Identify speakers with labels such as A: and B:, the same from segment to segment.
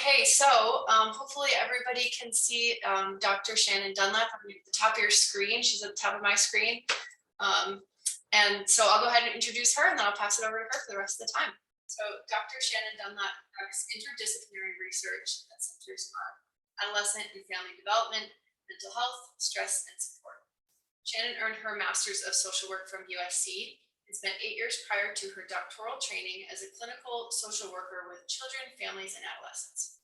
A: Okay, so hopefully everybody can see Dr. Shannon Dunlap at the top of your screen. She's at the top of my screen. And so I'll go ahead and introduce her and then I'll pass it over to her for the rest of the time. So Dr. Shannon Dunlap conducts interdisciplinary research that centers on adolescent and family development, mental health, stress, and support. Shannon earned her Master's of Social Work from USC and spent 8 years prior to her doctoral training as a clinical social worker with children, families, and adolescents.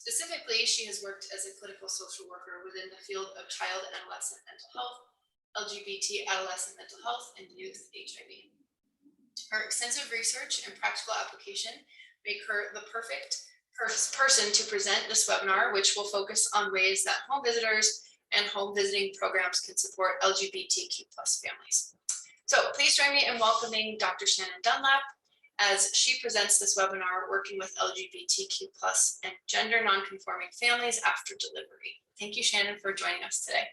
A: Specifically, she has worked as a clinical social worker within the field of child and adolescent mental health, LGBT adolescent mental health, and youth HIV. Her extensive research and practical application make her the perfect person to present this webinar, which will focus on ways that home visitors and home visiting programs can support LGBTQ+ families. So please join me in welcoming Dr. Shannon Dunlap as she presents this webinar working with LGBTQ+ and gender non-conforming families after delivery. Thank you, Shannon, for joining us today.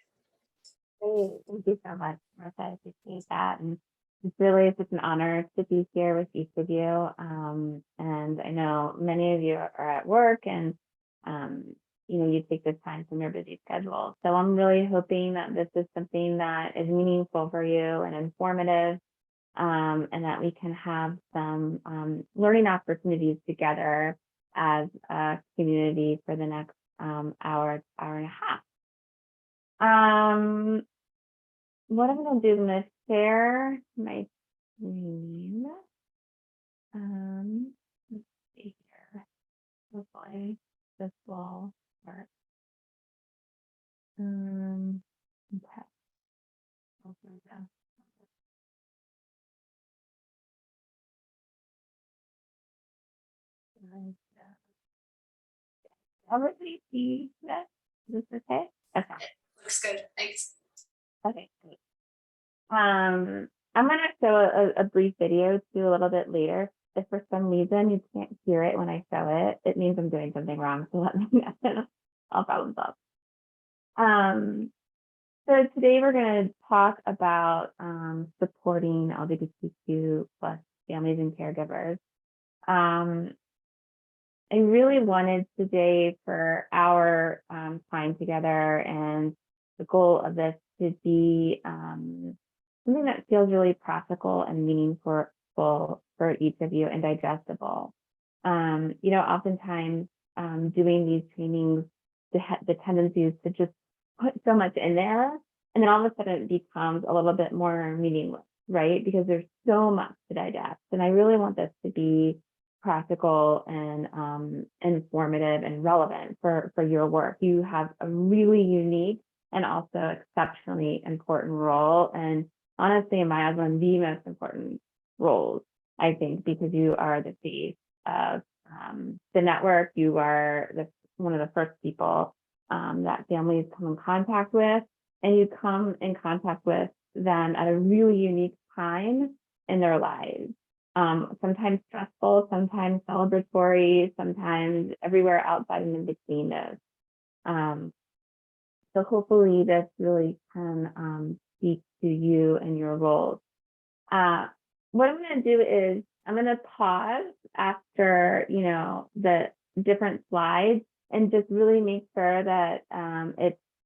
B: Great. Thank you so much, Martha. I appreciate that. And it's really such an honor to be here with each of you. And I know many of you are at work and you take this time from your busy schedule. So I'm really hoping that this is something that is meaningful for you and informative, and that we can have some learning opportunities together as a community for the next hour and a half. What I'm going to do, I'm going to share my screen. Let's see here. Hopefully this will work. Okay. Everybody see that? Is this okay? Okay.
A: Looks good. Thanks.
B: Okay, great. I'm going to show a brief video too a little bit later. If for some reason you can't hear it when I show it, it means I'm doing something wrong. So let me know. I'll problem solve. So today we're going to talk about supporting LGBTQ+ families and caregivers. I really wanted today for our time together, and the goal of this to be something that feels really practical and meaningful for each of you and digestible. Oftentimes doing these trainings, the tendency is to just put so much in there, and then all of a sudden it becomes a little bit more meaningless, right? Because there's so much to digest. And I really want this to be practical and informative and relevant for your work. You have a really unique and also exceptionally important role. And honestly, in my eyes, one of the most important roles, I think, because you are the face of the network. You are one of the first people that families come in contact with, and you come in contact with them at a really unique time in their lives. Sometimes stressful, sometimes celebratory, sometimes everywhere outside and in between those. So hopefully this really can speak to you and your roles. What I'm going to do is I'm going to pause after, the different slides and just really make sure that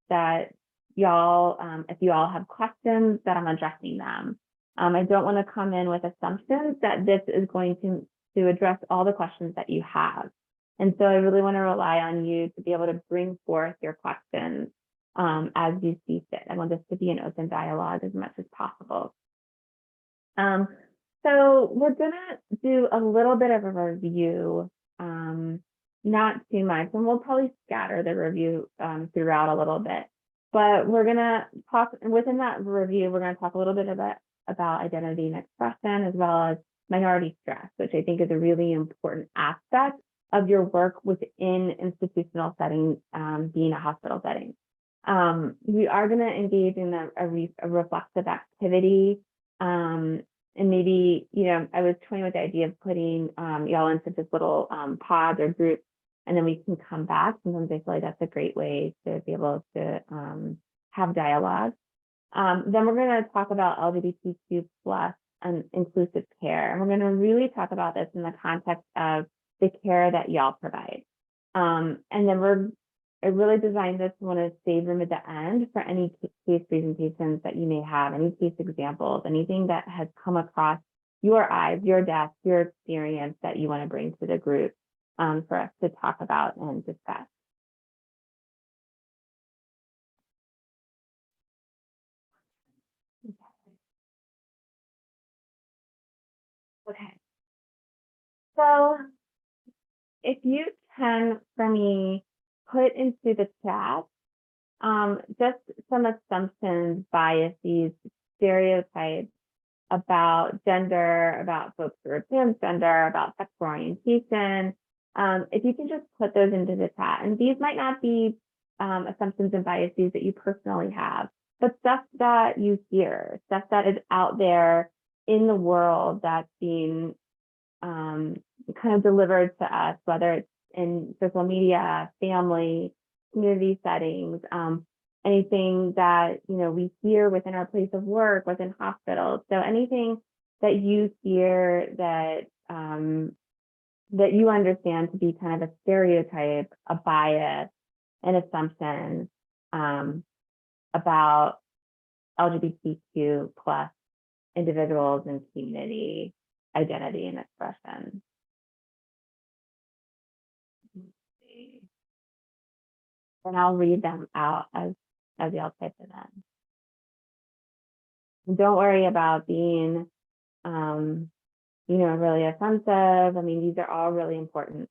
B: that y'all, if you all have questions, that I'm addressing them. I don't want to come in with assumptions that this is going to address all the questions that you have. And so I really want to rely on you to be able to bring forth your questions as you see fit. I want this to be an open dialogue as much as possible. So we're going to do a little bit of a review, not too much, and we'll probably scatter the review throughout a little bit. But we're going to talk, within that review, we're going to talk a little bit about identity and expression, as well as minority stress, which I think is a really important aspect of your work within institutional settings, being a hospital setting. We are going to engage in a reflexive activity. And maybe, I was toying with the idea of putting y'all into just little pods or groups, and then we can come back. Sometimes I feel like that's a great way to be able to have dialogue. Then we're going to talk about LGBTQ+ and inclusive care. And we're going to really talk about this in the context of the care that y'all provide. And then I really designed this, want to save them at the end for any case presentations that you may have, any case examples, anything that has come across your eyes, your desk, your experience that you want to bring to the group for us to talk about and discuss. Okay. So if you can, for me, put into the chat just some assumptions, biases, stereotypes about gender, about folks who are transgender, about sexual orientation. If you can just put those into the chat, and these might not be assumptions and biases that you personally have, but stuff that you hear, stuff that is out there in the world that's being kind of delivered to us, whether it's in social media, family, community settings, anything that we hear within our place of work, within hospitals. So anything that you hear that that you understand to be kind of a stereotype, a bias, an assumption about LGBTQ plus individuals and community identity and expression. And I'll read them out as y'all type them in. And don't worry about being, really offensive. I mean, these are all really important.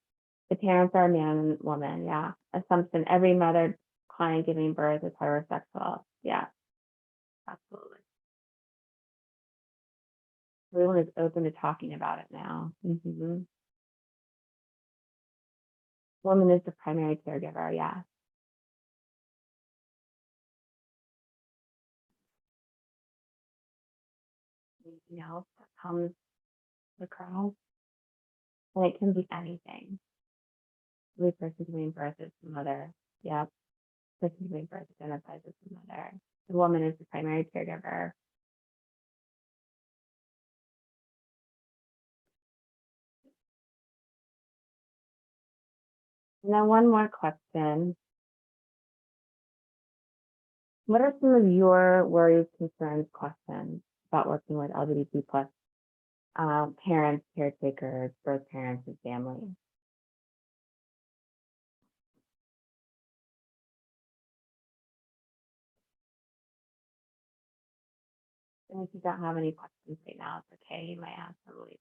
B: The parents are a man and woman. Yeah. Assumption. Every mother client giving birth is heterosexual. Yeah. Absolutely. Everyone is open to talking about it now. Woman is the primary caregiver. Yeah. Anything else that comes across? And it can be anything. The person giving birth is the mother. Yep. The person giving birth identifies as the mother. The woman is the primary caregiver. And then one more question. What are some of your worries, concerns, questions about working with LGBT plus parents, caretakers, birth parents, and families? And if you don't have any questions right now, it's okay. You might ask them later.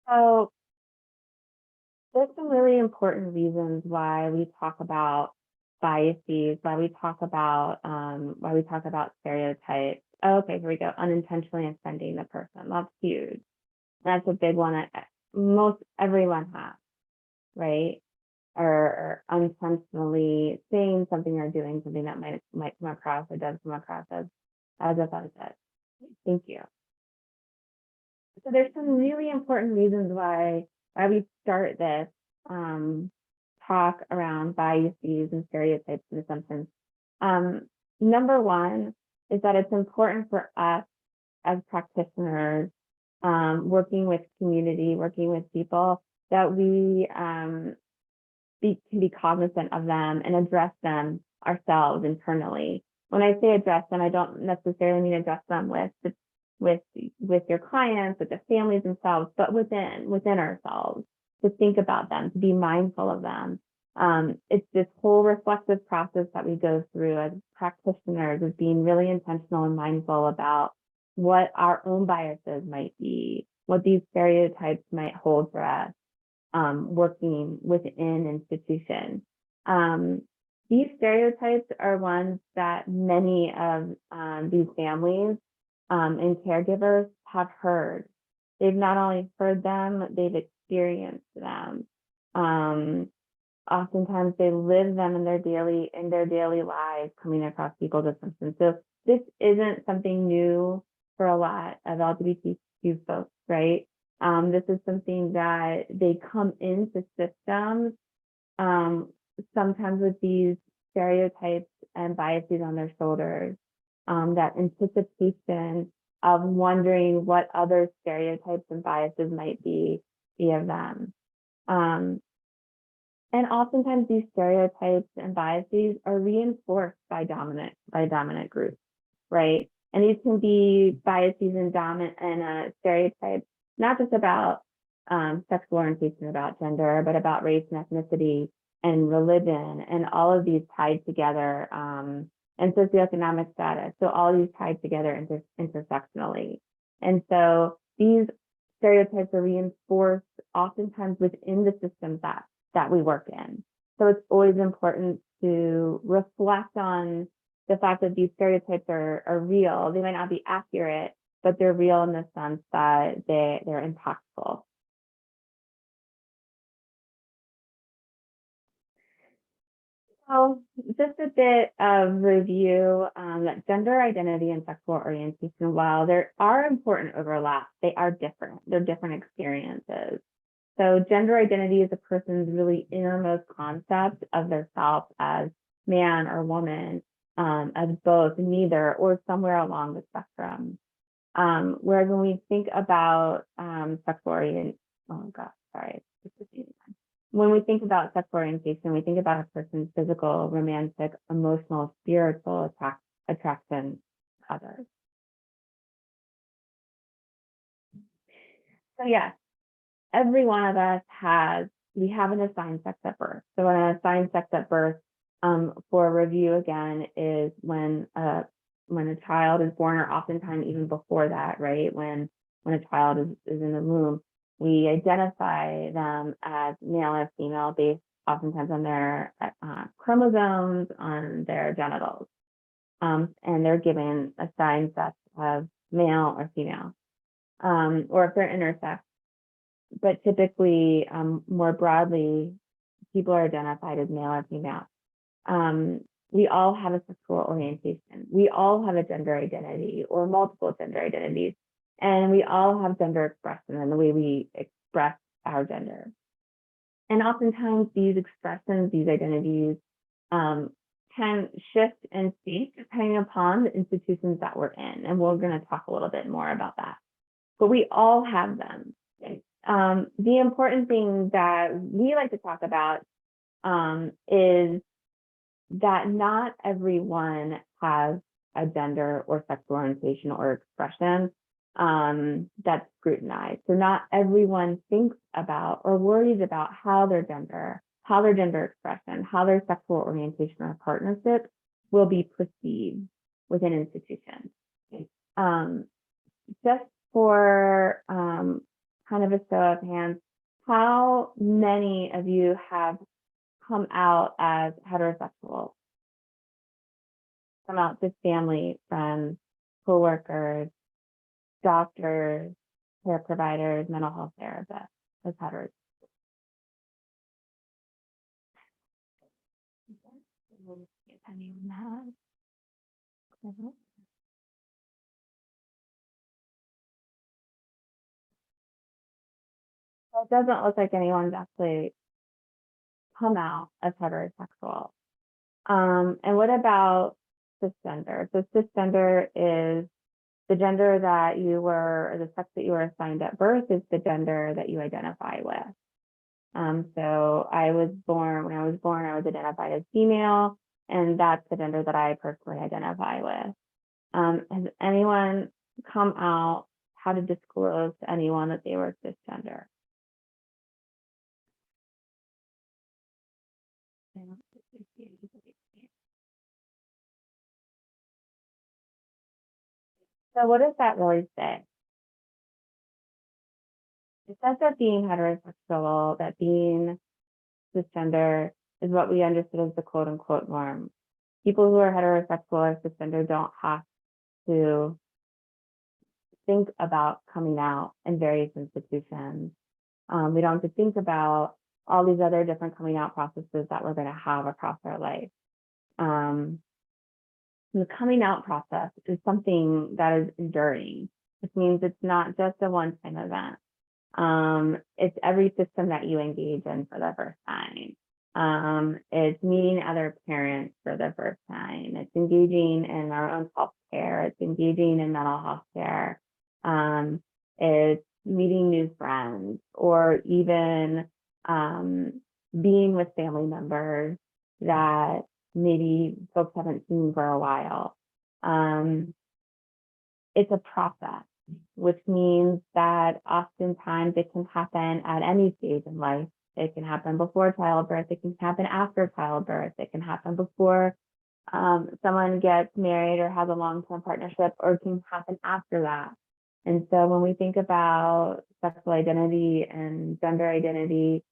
B: So there's some really important reasons why we talk about biases, why we talk about stereotypes. Oh, okay, here we go. Unintentionally offending the person. That's huge. That's a big one that most everyone has, right? Or unintentionally saying something or doing something that might come across or does come across as offensive. Thank you. So there's some really important reasons why we start this talk around biases and stereotypes and assumptions. Number one is that it's important for us as practitioners working with community, working with people, that we can be cognizant of them and address them ourselves internally. When I say address them, I don't necessarily mean address them with your clients, with the families themselves, but within ourselves, to think about them, to be mindful of them. It's this whole reflective process that we go through as practitioners, of being really intentional and mindful about what our own biases might be, what these stereotypes might hold for us, working within institutions. These stereotypes are ones that many of these families and caregivers have heard. They've not only heard them, they've experienced them. Oftentimes they live them in their daily lives, coming across people's assumptions. So this isn't something new for a lot of LGBTQ folks, right? This is something that they come into systems sometimes with these stereotypes and biases on their shoulders, that anticipation of wondering what other stereotypes and biases might be of them. And oftentimes these stereotypes and biases are reinforced by dominant groups, right? And these can be biases and stereotypes, not just about sexual orientation, about gender, but about race and ethnicity and religion, and all of these tied together, and socioeconomic status. So all these tied together intersectionally. And so these stereotypes are reinforced oftentimes within the systems that we work in. So it's always important to reflect on the fact that these stereotypes are real. They might not be accurate, but they're real in the sense that they're impactful. So just a bit of review, that gender identity and sexual orientation, while there are important overlaps, they are different. They're different experiences. So gender identity is a person's really innermost concept of their self as man or woman, as both, neither, or somewhere along the spectrum. Whereas when we think about sexual orientation, when we think about sexual orientation, we think about a person's physical, romantic, emotional, spiritual attraction to others. So yes, every one of us we have an assigned sex at birth. So an assigned sex at birth, for review again, is when a child is born, or oftentimes even before that, right? When a child is in the womb, we identify them as male or female based oftentimes on their chromosomes, on their genitals. And they're given assigned sex of male or female, or if they're intersex. But typically, more broadly, people are identified as male or female. We all have a sexual orientation. We all have a gender identity or multiple gender identities. And we all have gender expression and the way we express our gender. And oftentimes these expressions, these identities, can shift and speak depending upon the institutions that we're in. And we're going to talk a little bit more about that. But we all have them. The important thing that we like to talk about is that not everyone has a gender or sexual orientation or expression that's scrutinized. So not everyone thinks about or worries about how their gender expression, how their sexual orientation or partnership will be perceived within institutions. Just for kind of a show of hands, how many of you have come out as heterosexual? Come out to family, friends, coworkers, doctors, care providers, mental health therapists as heterosexual. If anyone has. So it doesn't look like anyone's actually come out as heterosexual. And what about cisgender? So cisgender is the gender that you were, or the sex that you were assigned at birth is the gender that you identify with. So when I was born, I was identified as female, and that's the gender that I personally identify with. Has anyone come out, how to disclose to anyone that they were cisgender? So what does that really say? It says that being heterosexual, that being cisgender is what we understood as the quote unquote norm. People who are heterosexual or cisgender don't have to think about coming out in various institutions. We don't have to think about all these other different coming out processes that we're going to have across our life. The coming out process is something that is enduring, which means it's not just a one-time event. It's every system that you engage in for the first time. It's meeting other parents for the first time. It's engaging in our own health care. It's engaging in mental health care. It's meeting new friends, or even being with family members that maybe folks haven't seen for a while. It's a process, which means that oftentimes it can happen at any stage in life. It can happen before childbirth. It can happen after childbirth. It can happen before someone gets married or has a long-term partnership, or it can happen after that. And so when we think about sexual identity and gender identity,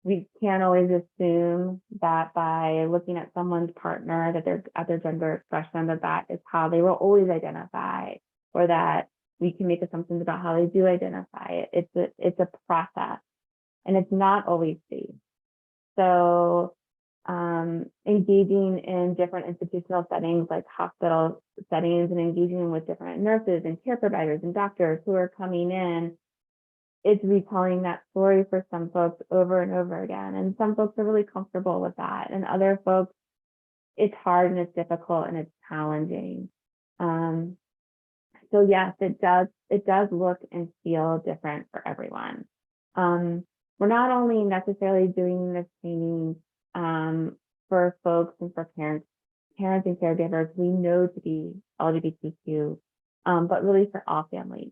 B: we can't always assume that by looking at someone's partner, that they're at their gender expression, that is how they will always identify, or that we can make assumptions about how they do identify. It's a process, and it's not always safe. So engaging in different institutional settings like hospital settings, and engaging with different nurses and care providers and doctors who are coming in, it's retelling that story for some folks over and over again. And some folks are really comfortable with that, and other folks, it's hard and it's difficult and it's challenging. So yes, it does look and feel different for everyone. We're not only necessarily doing this training for folks and for parents and caregivers we know to be LGBTQ, but really for all families.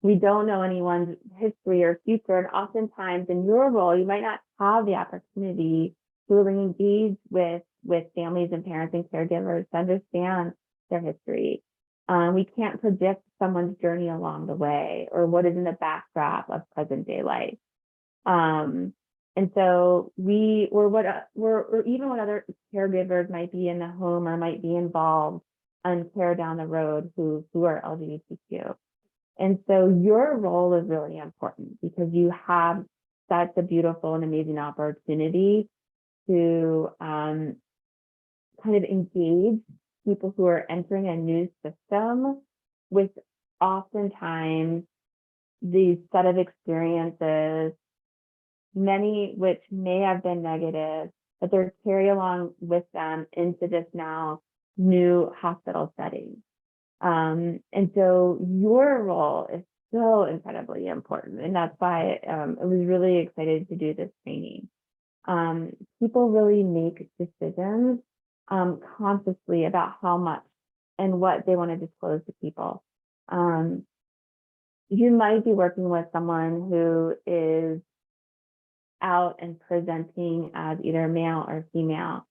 B: We don't know anyone's history or future, and oftentimes in your role, you might not have the opportunity to really engage with families and parents and caregivers to understand their history. We can't predict someone's journey along the way, or what is in the backdrop of present day life. And so or even when other caregivers might be in the home or might be involved in care down the road who are LGBTQ. And so your role is really important, because you have such a beautiful and amazing opportunity to kind of engage people who are entering a new system with oftentimes these set of experiences, many which may have been negative, but they're carry along with them into this now new hospital setting. And so your role is so incredibly important. And that's why I was really excited to do this training. People really make decisions consciously about how much and what they want to disclose to people. You might be working with someone who is out and presenting as either male or female.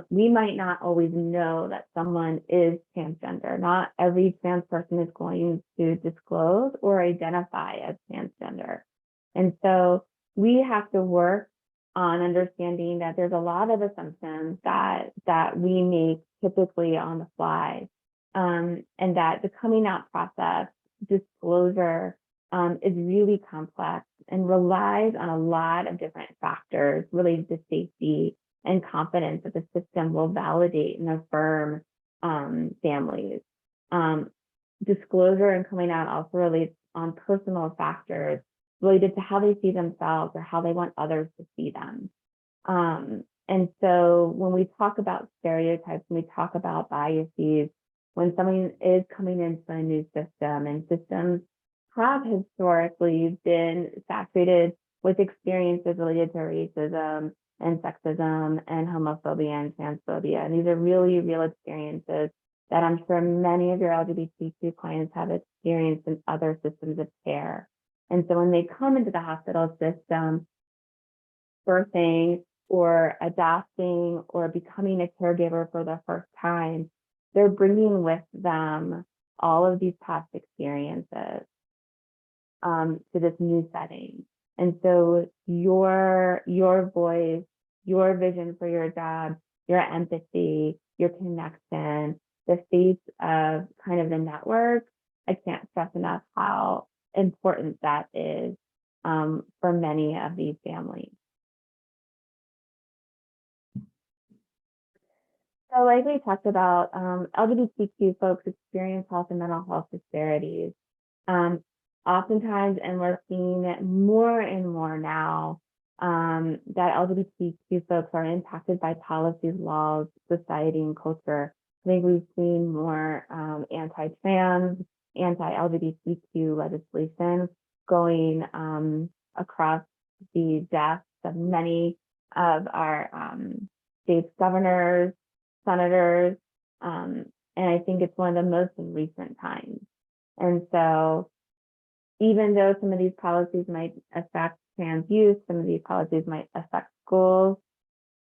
B: We might not always know that someone is transgender. Not every trans person is going to disclose or identify as transgender. And so we have to work on understanding that there's a lot of assumptions that we make typically on the fly, and that the coming out process, disclosure, is really complex and relies on a lot of different factors related to safety and confidence that the system will validate and affirm families. Disclosure and coming out also relates on personal factors related to how they see themselves or how they want others to see them. And so when we talk about stereotypes, when we talk about biases, when someone is coming into a new system, and systems have historically been saturated with experiences related to racism and sexism and homophobia and transphobia. And these are really real experiences that I'm sure many of your LGBTQ clients have experienced in other systems of care. And so when they come into the hospital system, birthing or adopting or becoming a caregiver for the first time, they're bringing with them all of these past experiences to this new setting. And so your voice, your vision for your job, your empathy, your connection, the face of kind of the network, I can't stress enough how important that is for many of these families. So like we talked about, LGBTQ folks experience health and mental health disparities. oftentimes, and we're seeing it more and more now, that LGBTQ folks are impacted by policies, laws, society, and culture. I think we've seen more anti-trans, anti-LGBTQ legislation going across the desks of many of our state governors, senators, and I think it's one of the most in recent times. And so even though some of these policies might affect trans youth, some of these policies might affect schools,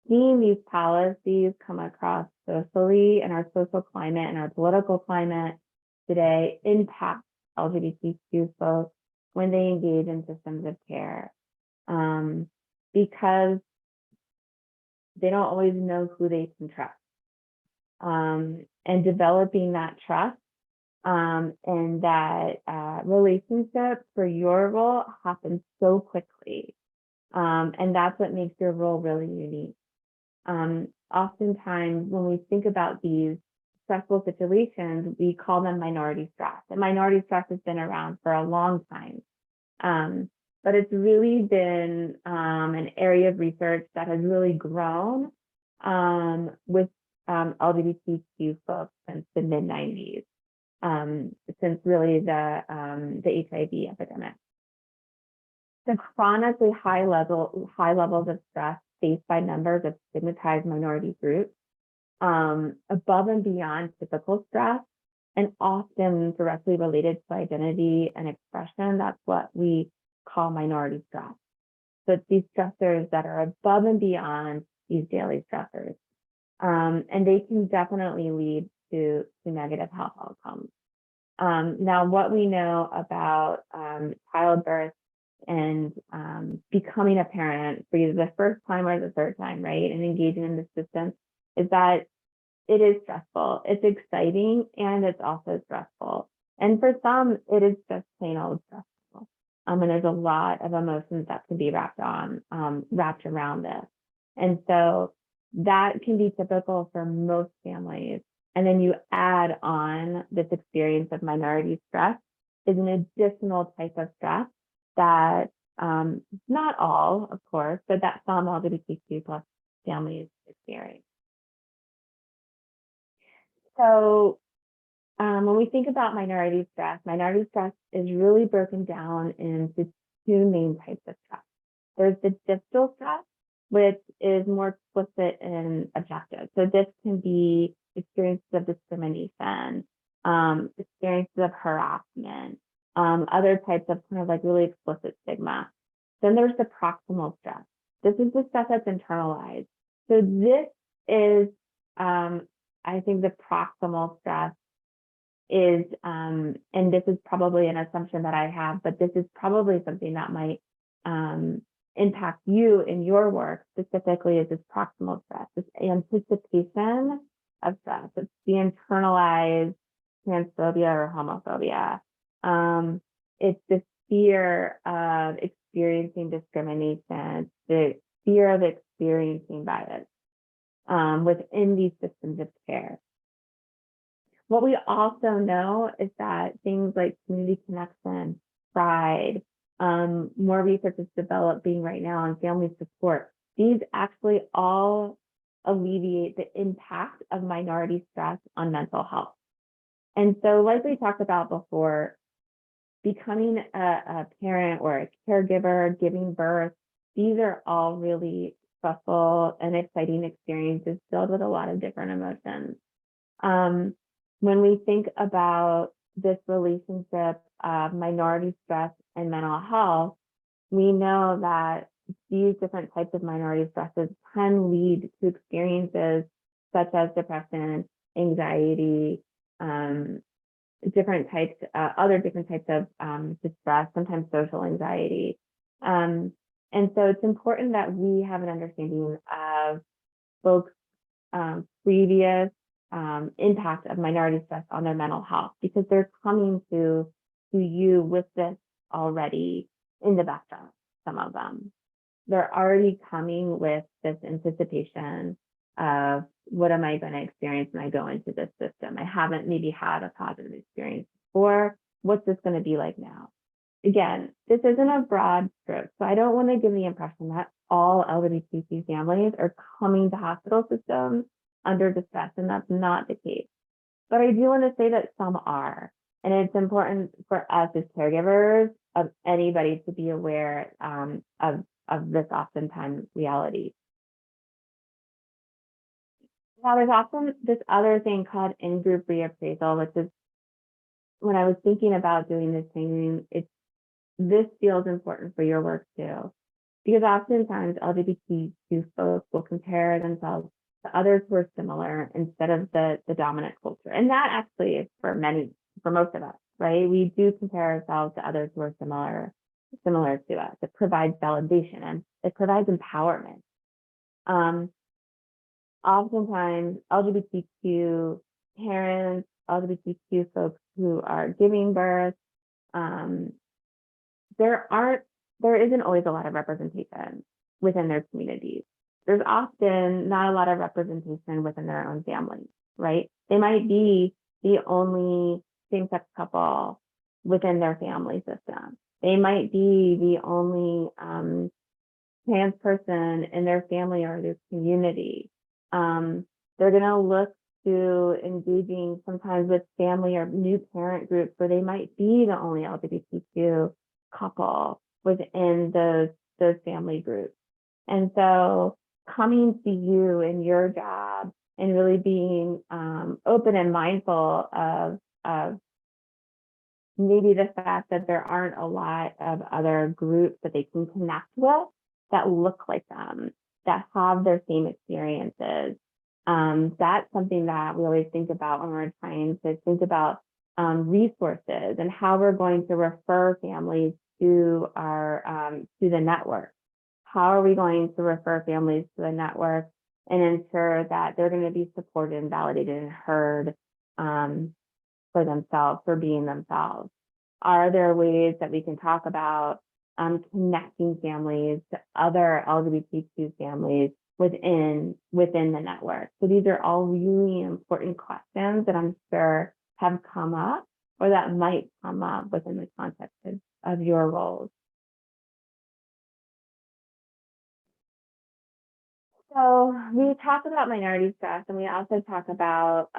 B: seeing these policies come across socially and our social climate and our political climate today impact LGBTQ folks when they engage in systems of care, because they don't always know who they can trust. And developing that trust and that relationship for your role happens so quickly. And that's what makes your role really unique. Oftentimes, when we think about these stressful situations, we call them minority stress. And minority stress has been around for a long time. But it's really been an area of research that has really grown with LGBTQ folks since the mid-90s, since really the HIV epidemic. The chronically high levels of stress faced by members of stigmatized minority groups, above and beyond typical stress, and often directly related to identity and expression. That's what we call minority stress. So it's these stressors that are above and beyond these daily stressors. And they can definitely lead to negative health outcomes. Now, what we know about childbirth and becoming a parent for either the first time or the third time, right, and engaging in the system, is that it is stressful. It's exciting and it's also stressful. And for some, it is just plain old stressful. And there's a lot of emotions that can be wrapped around this. And so that can be typical for most families. And then you add on this experience of minority stress is an additional type of stress that not all, of course, but that some LGBTQ plus families experience. So when we think about minority stress is really broken down into two main types of stress. There's the distal stress, which is more explicit and objective. So this can be experiences of discrimination, experiences of harassment, other types of kind of like really explicit stigma. Then there's the proximal stress. This is the stuff that's internalized. So this is, I think the proximal stress is, and this is probably an assumption that I have, but this is probably something that might impact you in your work specifically, is this proximal stress, this anticipation of stress. It's the internalized transphobia or homophobia. It's the fear of experiencing discrimination, the fear of experiencing bias within these systems of care. What we also know is that things like community connection, pride, more research is developing right now on family support. These actually all alleviate the impact of minority stress on mental health. And so, like we talked about before, becoming a parent or a caregiver, giving birth, these are all really stressful and exciting experiences filled with a lot of different emotions. When we think about this relationship of minority stress and mental health, we know that these different types of minority stresses can lead to experiences such as depression, anxiety, other different types of distress, sometimes social anxiety. And so it's important that we have an understanding of folks' previous impact of minority stress on their mental health, because they're coming to you with this already in the background. Some of them, they're already coming with this anticipation of what am I going to experience when I go into this system. I haven't maybe had a positive experience before. What's this going to be like now? again, this isn't a broad stroke, so I don't want to give the impression that all LGBTQ families are coming to hospital systems under distress, and that's not the case. But I do want to say that some are, and it's important for us as caregivers of anybody to be aware of this oftentimes reality. Now, there's often this other thing called in-group reappraisal, which is when I was thinking about doing this training, this feels important for your work too, because oftentimes LGBTQ folks will compare themselves to others who are similar instead of the dominant culture. And that actually is for most of us, right? We do compare ourselves to others who are similar to us. It provides validation and it provides empowerment. Oftentimes LGBTQ parents, LGBTQ folks who are giving birth, there isn't always a lot of representation within their communities. There's often not a lot of representation within their own families, right? They might be the only same-sex couple within their family system. They might be the only trans person in their family or their community. They're going to look to engaging sometimes with family or new parent groups where they might be the only LGBTQ couple within those family groups. And so coming to you in your job and really being open and mindful of maybe the fact that there aren't a lot of other groups that they can connect with that look like them, that have their same experiences. That's something that we always think about when we're trying to think about resources and how we're going to refer families to the network. How are we going to refer families to the network and ensure that they're going to be supported and validated and heard for themselves, for being themselves? Are there ways that we can talk about connecting families to other LGBTQ families within the network? So these are all really important questions that I'm sure have come up or that might come up within the context of your roles. So we talk about minority stress, and we also talk about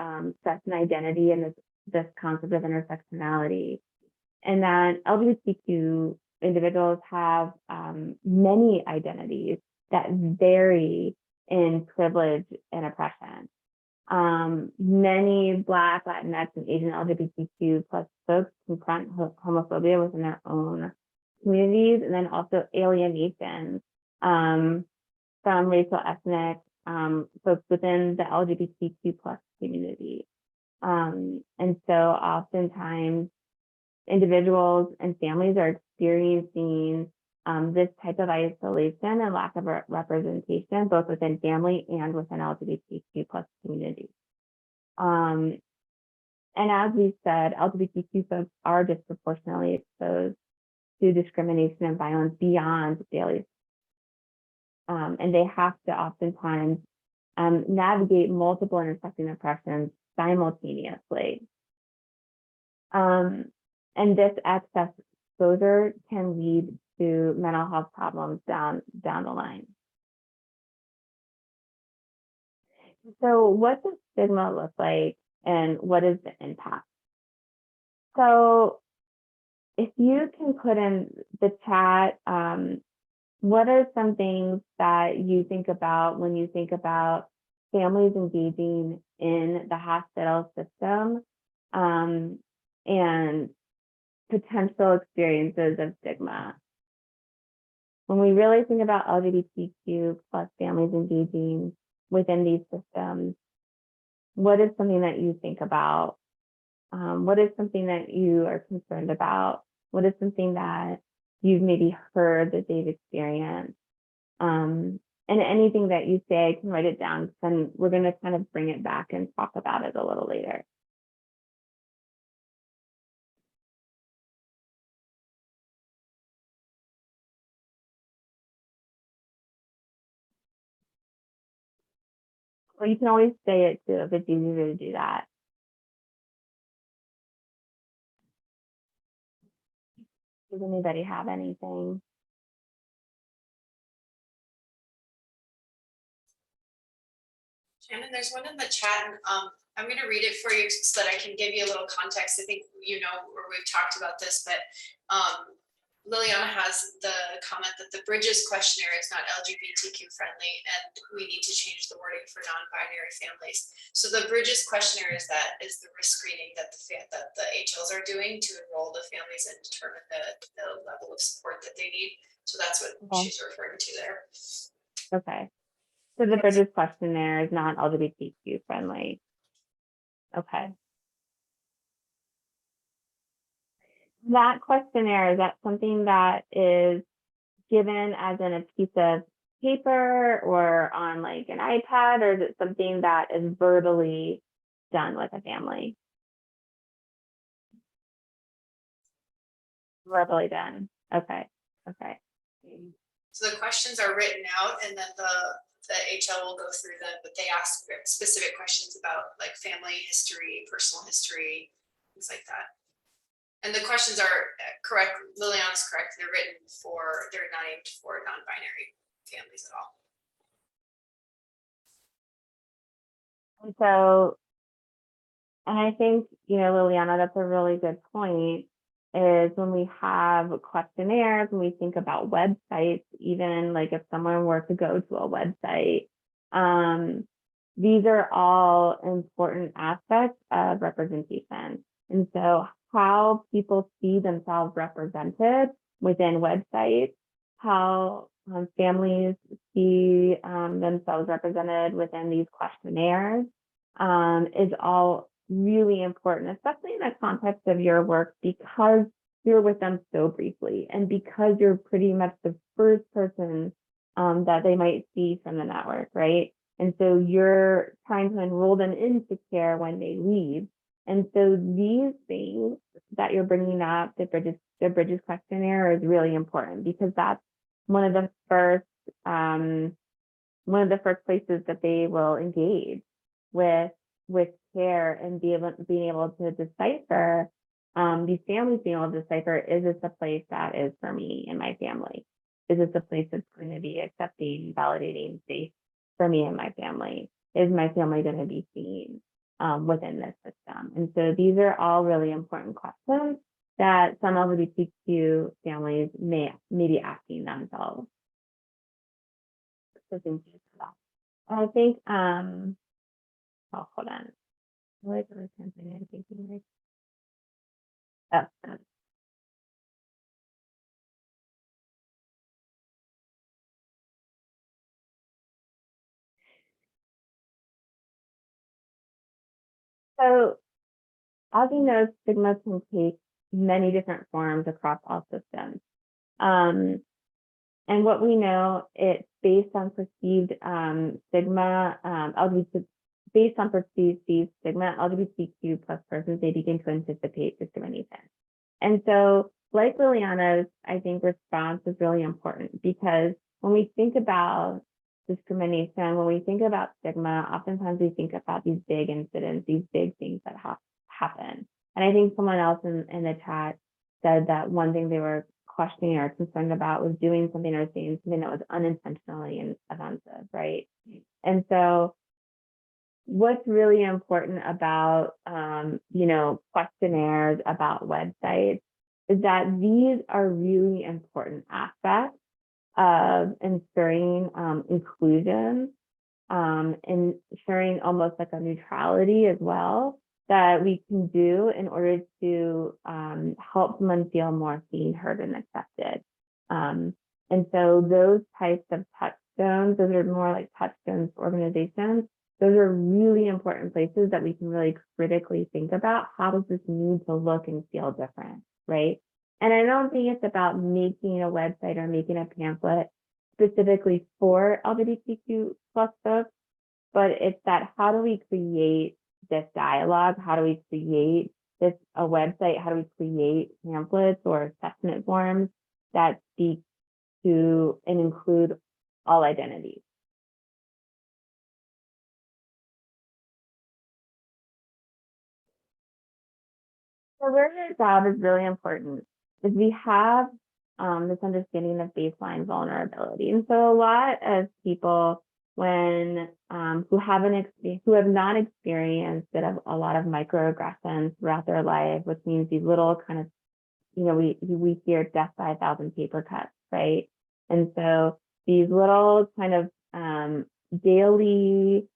B: stress and identity and this concept of intersectionality, and that LGBTQ individuals have many identities that vary in privilege and oppression. Many Black, Latinx, and Asian LGBTQ plus folks confront homophobia within their own communities, and then also alienation from racial, ethnic folks within the LGBTQ plus community. And so oftentimes individuals and families are experiencing this type of isolation and lack of representation, both within family and within LGBTQ plus communities. And as we said, LGBTQ folks are disproportionately exposed to discrimination and violence beyond daily. And they have to oftentimes navigate multiple intersecting oppressions simultaneously. And this excess exposure can lead to mental health problems down the line. So what does stigma look like and what is the impact? So if you can put in the chat, what are some things that you think about when you think about families engaging in the hospital system and potential experiences of stigma? When we really think about LGBTQ plus families engaging within these systems, what is something that you think about? What is something that you are concerned about? What is something that you've maybe heard that they've experienced? And anything that you say, I can write it down, then we're going to kind of bring it back and talk about it a little later. Or you can always say it too if it's easier to do that. Does anybody have anything?
A: Shannon, there's one in the chat, and I'm going to read it for you so that I can give you a little context. I think you know, or we've talked about this, but Liliana has the comment that the Bridges questionnaire is not LGBTQ friendly, and we need to change the wording for non-binary families. So the Bridges questionnaire is the risk screening that the HLs are doing to enroll the families and determine the level of support that they need. So that's what she's referring to there.
B: Okay. So the Bridges questionnaire is not LGBTQ friendly. Okay. That questionnaire, is that something that is given as in a piece of paper or on like an iPad, or is it something that is verbally done with a family? Verbally done. Okay. Okay.
A: So the questions are written out, and then the HL will go through them, but they ask specific questions about like family history, personal history, things like that. And the questions are correct. Liliana's correct. They're not aimed for non-binary families at all.
B: And so, and I think, you know, Liliana, that's a really good point, is when we have questionnaires, when we think about websites, even like if someone were to go to a website, these are all important aspects of representation. And so how people see themselves represented within websites, how families see themselves represented within these questionnaires is all really important, especially in the context of your work, because you're with them so briefly and because you're pretty much the first person that they might see from the network, right? And so you're trying to enroll them into care when they leave. And so these things that you're bringing up, the Bridges questionnaire, is really important, because that's one of the first places that they will engage with care and being able to decipher, these families being able to decipher, is this a place that is for me and my family? Is this a place that's going to be accepting, validating, safe for me and my family? Is my family going to be seen within this system? And so these are all really important questions that some LGBTQ families may be asking themselves. So thank you for that. I think, oh, hold on. What was something I'm thinking? Oh, so as you know, stigma can take many different forms across all systems. And what we know, it's based on perceived stigma, based on perceived stigma, LGBTQ plus persons, they begin to anticipate discrimination. And so, like Liliana's, I think response is really important, because when we think about discrimination, when we think about stigma, oftentimes we think about these big incidents, these big things that happen. And I think someone else in the chat said that one thing they were questioning or concerned about was doing something or saying something that was unintentionally offensive, right? And so what's really important about questionnaires about websites is that these are really important aspects of ensuring inclusion, ensuring almost like a neutrality as well, that we can do in order to help someone feel more seen, heard, and accepted. And so those types of touchstones, those are more like touchstones for organizations. Those are really important places that we can really critically think about, how does this need to look and feel different, right? And I don't think it's about making a website or making a pamphlet specifically for LGBTQ plus folks, but it's that, how do we create this dialogue? How do we create a website? How do we create pamphlets or assessment forms that speak to and include all identities? So where your job is really important, is we have this understanding of baseline vulnerability. And so a lot of people when who have not experienced a lot of microaggressions throughout their life, which means these little kind of, we hear death by 1,000 paper cuts, right? And so these little kind of daily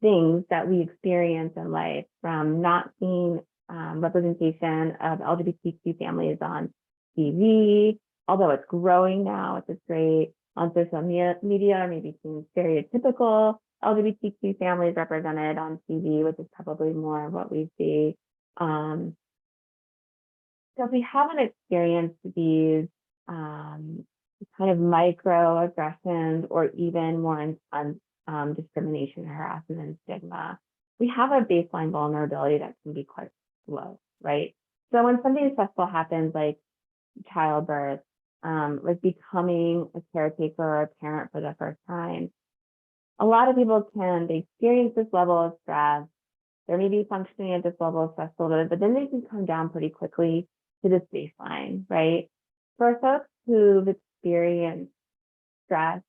B: things that we experience in life, from not seeing representation of LGBTQ families on TV, although it's growing now, which is great, on social media, or maybe seeing stereotypical LGBTQ families represented on TV, which is probably more of what we see. So if we haven't experienced these kind of microaggressions or even more intense discrimination, harassment, and stigma, we have a baseline vulnerability that can be quite low, right? So when something stressful happens, like childbirth, like becoming a caretaker or a parent for the first time, a lot of people they experience this level of stress. They're maybe functioning at this level of stress a little bit, but then they can come down pretty quickly to this baseline, right? For folks who've experienced stress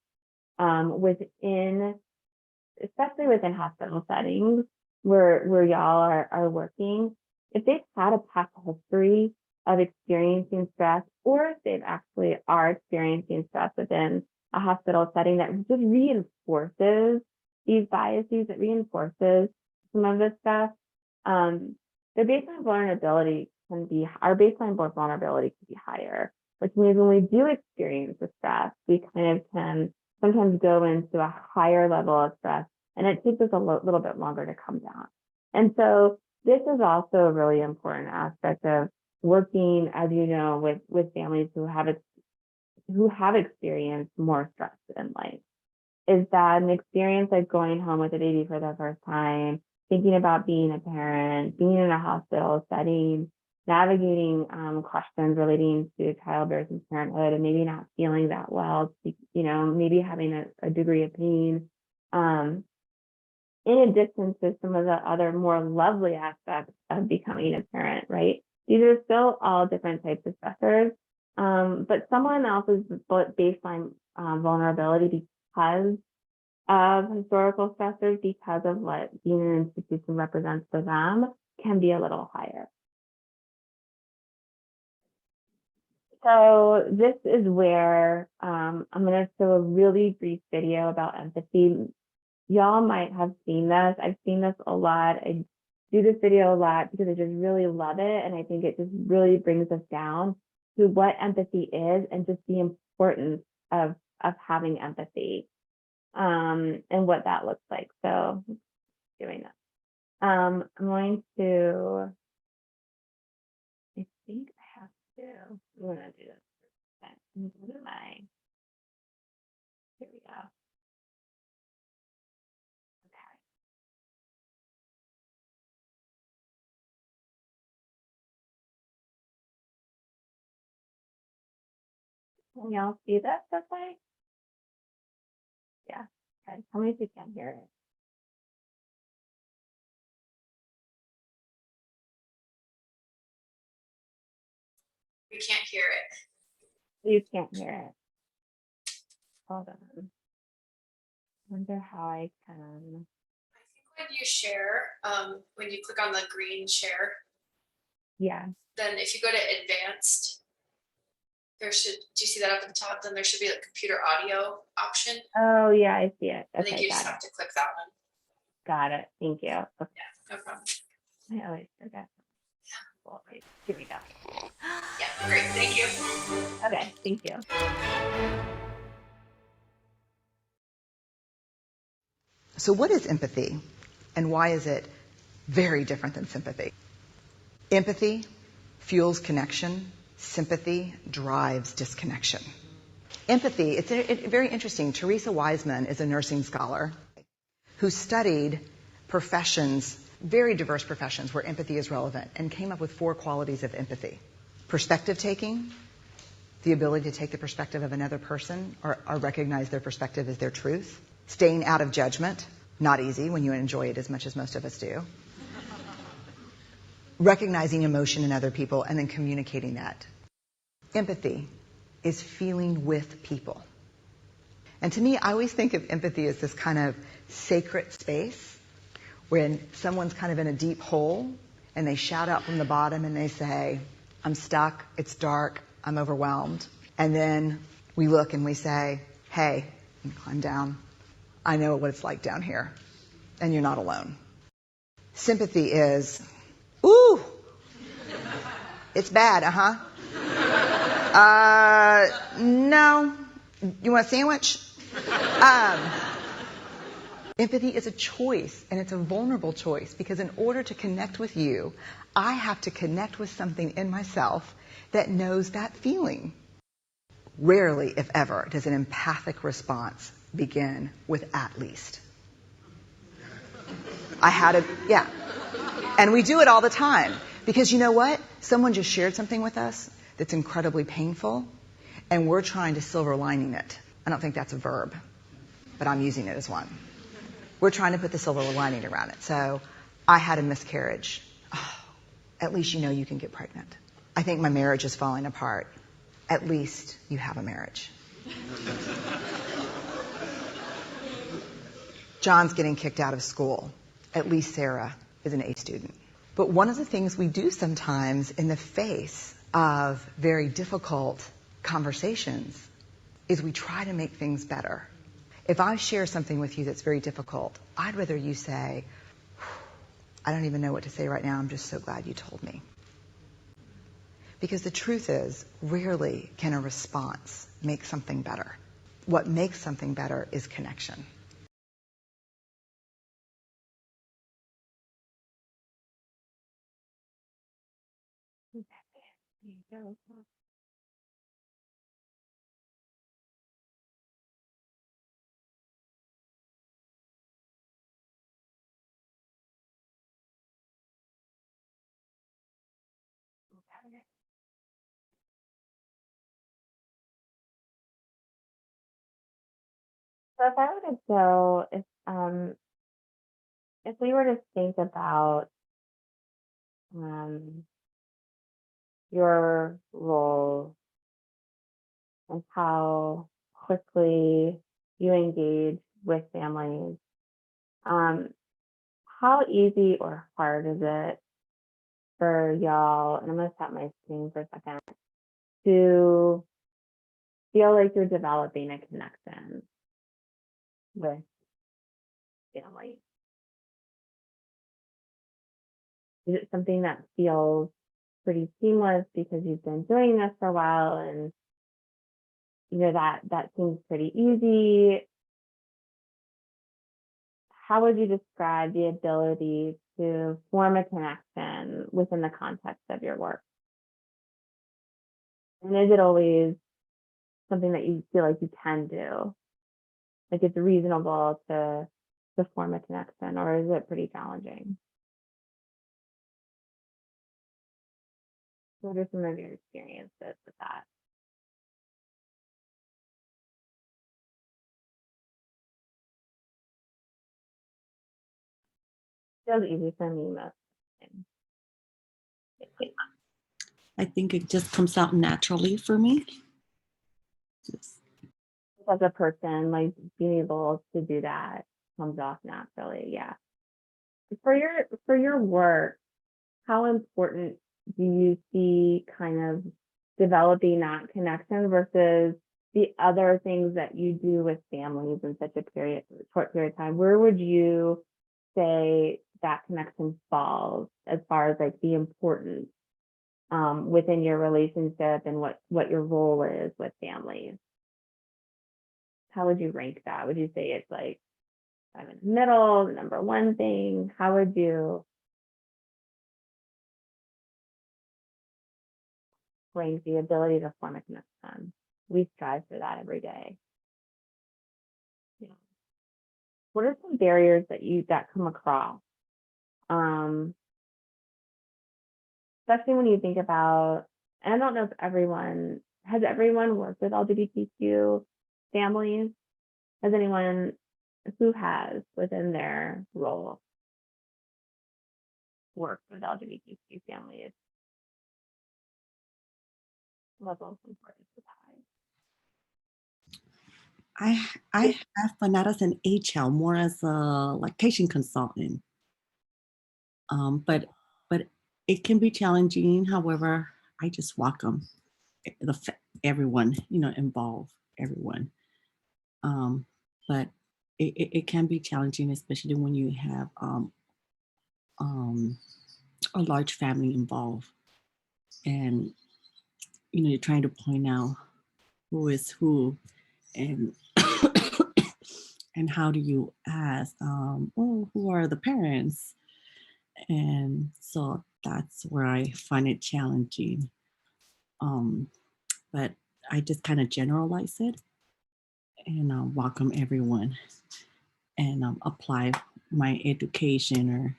B: especially within hospital settings where y'all are working, if they've had a past history of experiencing stress, or if they've actually are experiencing stress within a hospital setting, that just reinforces these biases, that reinforces some of this stuff, our baseline vulnerability can be higher, which means when we do experience the stress, we kind of can sometimes go into a higher level of stress, and it takes us a little bit longer to come down. And so this is also a really important aspect of working, as you know, with families who have experienced more stress in life, is that an experience like going home with a baby for the first time, thinking about being a parent, being in a hospital setting, navigating questions relating to childbirth and parenthood, and maybe not feeling that well, maybe having a degree of pain, in addition to some of the other more lovely aspects of becoming a parent, right? These are still all different types of stressors, but someone else's baseline vulnerability because of historical stressors, because of what being in an institution represents for them, can be a little higher. So this is where I'm going to show a really brief video about empathy. Y'all might have seen this. I've seen this a lot. I do this video a lot because I just really love it. And I think it just really brings us down to what empathy is and just the importance of having empathy and what that looks like. So doing that. I'm going to, I think I have to, I'm going to do this. I'm going to do here we go. Can y'all see this okay? Yeah. Okay. Tell me if you can hear it.
A: We can't hear it.
B: You can't hear it. Hold on. Wonder how I can.
A: I think when you share, when you click on the green share,
B: Yeah.
A: then if you go to advanced, do you see that up at the top? Then there should be a computer audio option.
B: Oh yeah, I see it.
A: I think
B: Okay,
A: you just
B: got
A: have
B: it.
A: to click that one.
B: Got it. Thank you. Okay.
A: Yeah, no problem.
B: I always forget. Well, wait, here we go.
A: Yeah, great. Thank you.
B: Okay, thank you.
C: So what is empathy, and why is it very different than sympathy? Empathy fuels connection. Sympathy drives disconnection. Empathy, it's very interesting. Teresa Wiseman is a nursing scholar who studied professions, very diverse professions where empathy is relevant, and came up with 4 qualities of empathy. Perspective taking, the ability to take the perspective of another person or recognize their perspective as their truth. Staying out of judgment, not easy when you enjoy it as much as most of us do. recognizing emotion in other people and then communicating that. Empathy is feeling with people. And to me, I always think of empathy as this kind of sacred space when someone's kind of in a deep hole and they shout out from the bottom and they say, I'm stuck, it's dark, I'm overwhelmed. And then we look and we say, hey, climb down. I know what it's like down here, and you're not alone. Sympathy is, ooh, it's bad, no. You want a sandwich? Empathy is a choice, and it's a vulnerable choice, because in order to connect with you, I have to connect with something in myself that knows that feeling. Rarely, if ever, does an empathic response begin with at least. Yeah. And we do it all the time. Because you know what? Someone just shared something with us that's incredibly painful, and we're trying to silver lining it. I don't think that's a verb, but I'm using it as one. We're trying to put the silver lining around it. So, I had a miscarriage. Oh, at least you know you can get pregnant. I think my marriage is falling apart. At least you have a marriage. John's getting kicked out of school. At least Sarah is an A student. But one of the things we do sometimes in the face of very difficult conversations is we try to make things better. If I share something with you that's very difficult, I'd rather you say, I don't even know what to say right now, I'm just so glad you told me. Because the truth is, rarely can a response make something better. What makes something better is connection.
B: So if I were to go, if we were to think about your role and how quickly you engage with families, how easy or hard is it for y'all, and I'm going to stop my screen for a second, to feel like you're developing a connection with family? Is it something that feels pretty seamless because you've been doing this for a while and you know that seems pretty easy? How would you describe the ability to form a connection within the context of your work? And is it always something that you feel like you can do? Like it's reasonable to form a connection, or is it pretty challenging? What are some of your experiences with that? Feels easy for me most of the time.
D: I think it just comes out naturally for me.
B: As a person, like being able to do that comes off naturally. Yeah. For your work, how important do you see kind of developing that connection versus the other things that you do with families in such a short period of time? Where would you say that connection falls as far as like the importance within your relationship and what your role is with families? How would you rank that? Would you say it's like kind of in the middle, the number one thing? How would you rank the ability to form a connection? We strive for that every day. Yeah. What are some barriers that come across? Especially when you think about, and I don't know if everyone worked with LGBTQ families? Has anyone who has within their role? work with LGBTQ families. Level of importance is high.
D: I have, but not as an HL, more as a lactation consultant. But it can be challenging. However, I just welcome everyone, involve everyone. But it can be challenging, especially when you have a large family involved, and you're trying to point out who is who, and and how do you ask, who are the parents? And so that's where I find it challenging. But I just kind of generalize it and welcome everyone, and apply my education or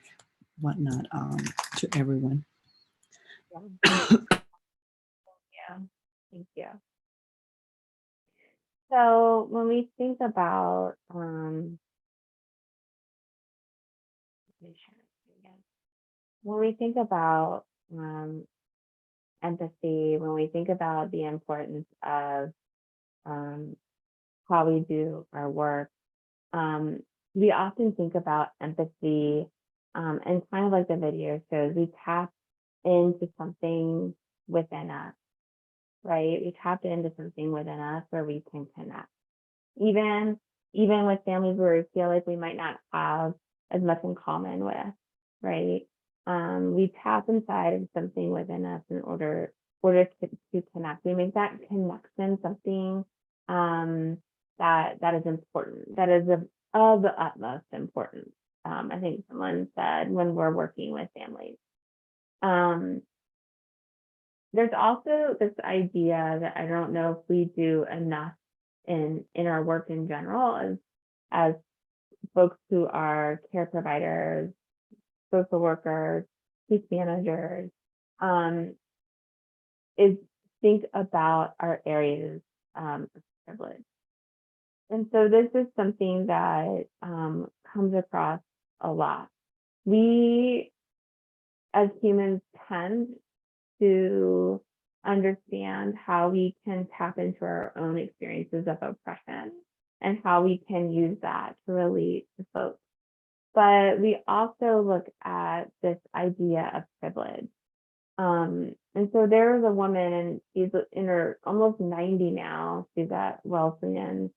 D: whatnot to everyone.
B: Yeah, thank you. So when we think about empathy, when we think about the importance of how we do our work, we often think about empathy, and kind of like the video shows, we tap into something within us, right? We tap into something within us where we can connect. Even with families where we feel like we might not have as much in common with, right? We tap inside of something within us in order to connect. We make that connection something that is important, that is of the utmost importance. I think someone said when we're working with families. There's also this idea that I don't know if we do enough in our work in general as folks who are care providers, social workers, case managers, is think about our areas of privilege. And so this is something that comes across a lot. We as humans tend to understand how we can tap into our own experiences of oppression and how we can use that to relate to folks. But we also look at this idea of privilege. And so there was a woman, and she's in her almost 90 now. She's at Wesleyan.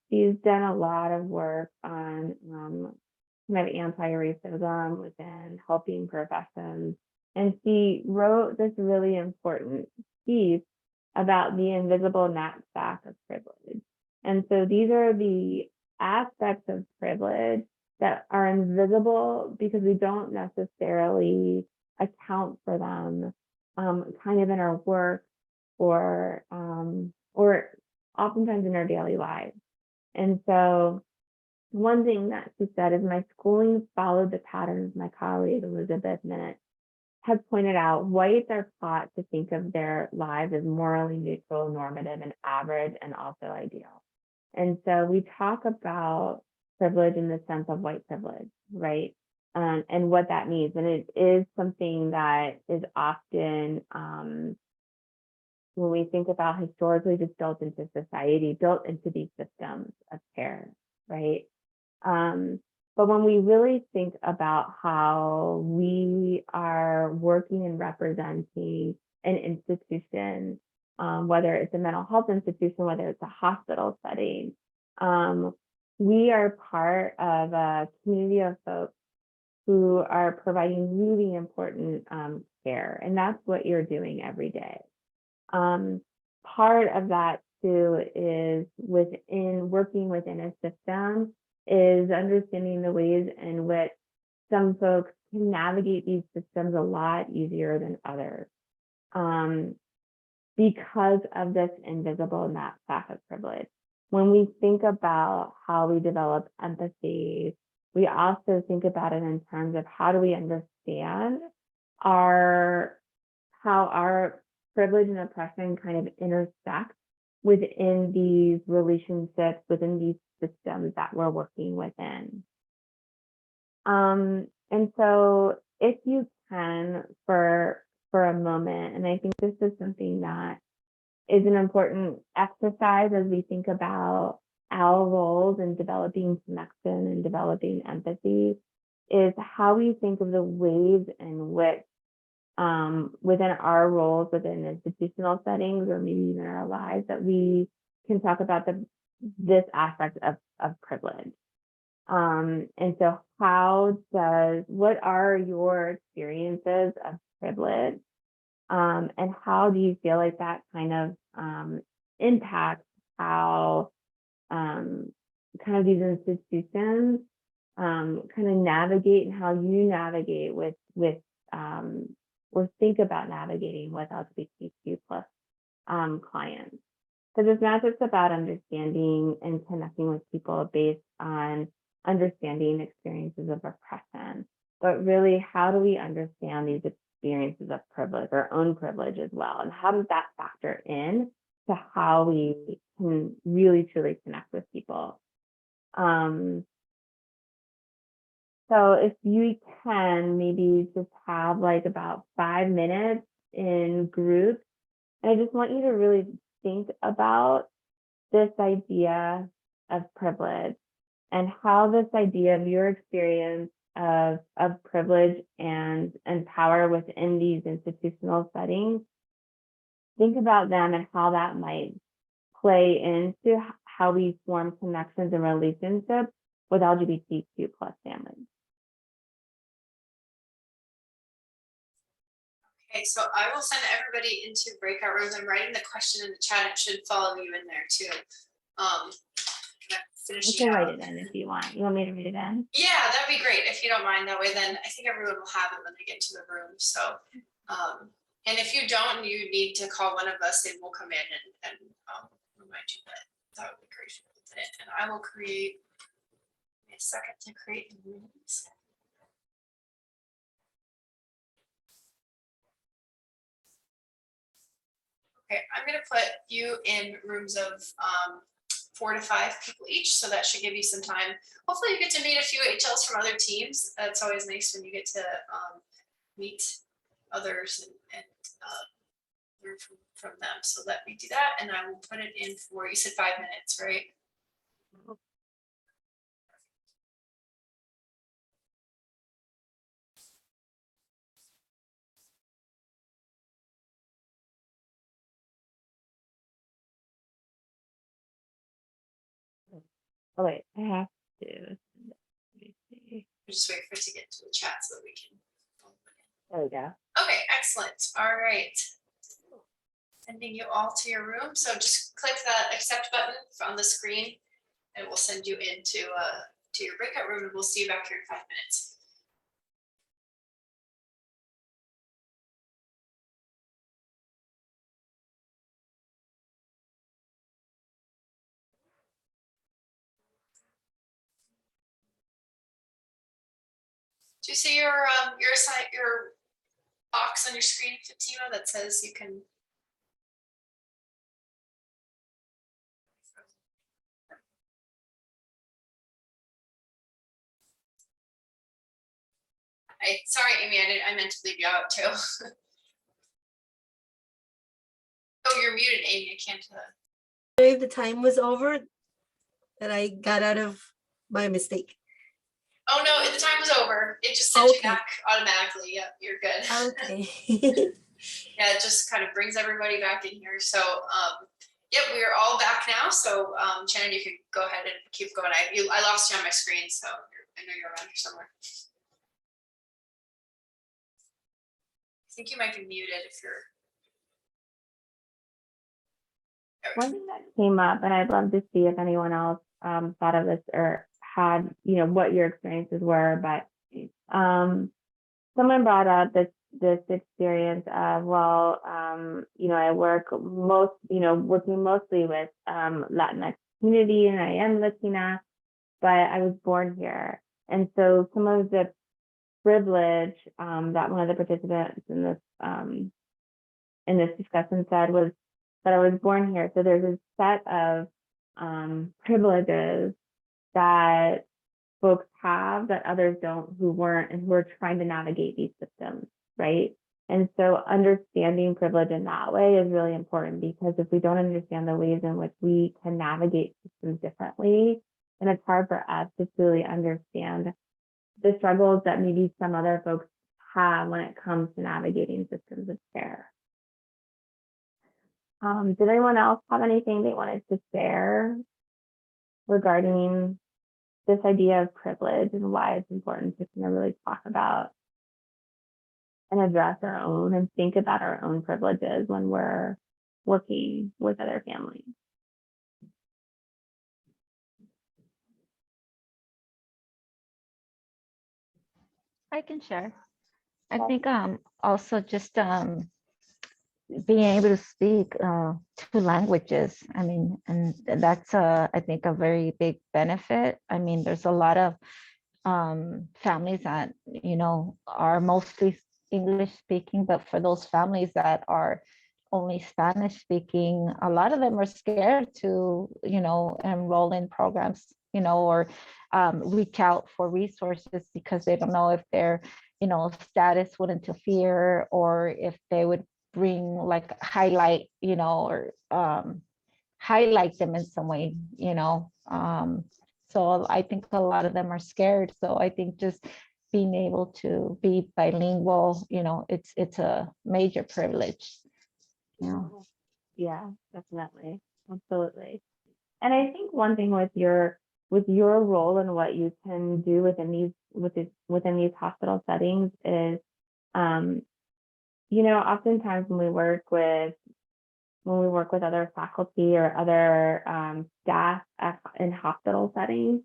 B: She's done a lot of work on kind of anti-racism within helping professions. And she wrote this really important piece about the invisible knapsack of privilege. And so these are the aspects of privilege that are invisible because we don't necessarily account for them kind of in our work or oftentimes in our daily lives. And so one thing that she said is, my schooling followed the patterns my colleague Elizabeth Minute has pointed out. Whites are taught to think of their lives as morally neutral, normative, and average, and also ideal. And so we talk about privilege in the sense of white privilege, right? And what that means. And it is something that is often, when we think about historically just built into society, built into these systems of care, right? But when we really think about how we are working and representing an institution, whether it's a mental health institution, whether it's a hospital setting, we are part of a community of folks who are providing really important care. And that's what you're doing every day. Part of that too is working within a system is understanding the ways in which some folks can navigate these systems a lot easier than others because of this invisible knapsack of privilege. When we think about how we develop empathy, we also think about it in terms of how do we understand how our privilege and oppression kind of intersect within these relationships, within these systems that we're working within. And so if you can, for a moment, and I think this is something that is an important exercise as we think about our roles in developing connection and developing empathy, is how we think of the ways in which within our roles within institutional settings or maybe even our lives that we can talk about this aspect of privilege. And so what are your experiences of privilege? And how do you feel like that kind of impacts how kind of these institutions kind of navigate, and how you navigate with or think about navigating with LGBTQ plus clients? Because it's not just about understanding and connecting with people based on understanding experiences of oppression, but really how do we understand these experiences of privilege, our own privilege as well, and how does that factor in to how we can really truly connect with people? So if you can maybe just have like about 5 minutes in groups, and I just want you to really think about this idea of privilege and how this idea of your experience of privilege and power within these institutional settings, think about them and how that might play into how we form connections and relationships with LGBTQ plus families.
A: Okay, so I will send everybody into breakout rooms. I'm writing the question in the chat. It should follow you in there too.
B: You
A: Finishing
B: can
A: out.
B: write it in if you want. You want me to read it in?
A: Yeah, that'd be great if you don't mind. That way, then I think everyone will have it when they get to the room. So, and if you don't, and you need to call one of us, and we'll come in and remind you that that would be great. And I will create a second to create the rooms. Okay, I'm going to put you in rooms of 4 to 5 people each, so that should give you some time. Hopefully you get to meet a few HLs from other teams. That's always nice when you get to meet others and learn from them. So let me do that, and I will put it in for, you said 5 minutes, right?
B: Oh wait, I have to. Let me see.
A: Just wait for it to get to the chat so that we can.
B: There we go.
A: Okay, excellent. All right. Sending you all to your room. So just click the accept button on the screen, and we'll send you into to your breakout room, and we'll see you back here in 5 minutes. Do you see your box on your screen, Fatima, that says you can? Sorry, Amy, I meant to leave you out too. Oh, you're muted, Amy. I can't.
E: If the time was over, that I got out of by mistake.
A: Oh no, the time was over. It just sent you
E: Okay.
A: back automatically. Yep, you're good.
E: Okay.
A: Yeah, it just kind of brings everybody back in here. So, yep, we are all back now. So, Shannon, you can go ahead and keep going. I lost you on my screen, so I know you're around here somewhere. I think you might be muted if you're.
B: One thing that came up, and I'd love to see if anyone else thought of this or had, what your experiences were, but someone brought up this experience of, well, I work working mostly with Latinx community, and I am Latina, but I was born here. And so some of the privilege that one of the participants in this discussion said was that I was born here. So there's a set of privileges that folks have have that others don't, who weren't, and who are trying to navigate these systems, right? And so understanding privilege in that way is really important, because if we don't understand the ways in which we can navigate systems differently, then it's hard for us to truly understand the struggles that maybe some other folks have when it comes to navigating systems of care. Did anyone else have anything they wanted to share regarding this idea of privilege and why it's important to kind of really talk about and address our own and think about our own privileges when we're working with other families?
F: I can share. I think also just being able to speak two languages. I mean, and that's I think a very big benefit. I mean, there's a lot of families that, you know, are mostly English speaking, but for those families that are only Spanish speaking, a lot of them are scared to, you know, enroll in programs, you know, or reach out for resources because they don't know if their, you know, status would interfere, or if they would bring like highlight, you know, or highlight them in some way, you know. So I think a lot of them are scared. So I think just being able to be bilingual, you know, it's a major privilege. You know.
B: Yeah, definitely. Absolutely. And I think one thing with your role and what you can do within these hospital settings is, you know, oftentimes when we work with other faculty or other staff in hospital settings,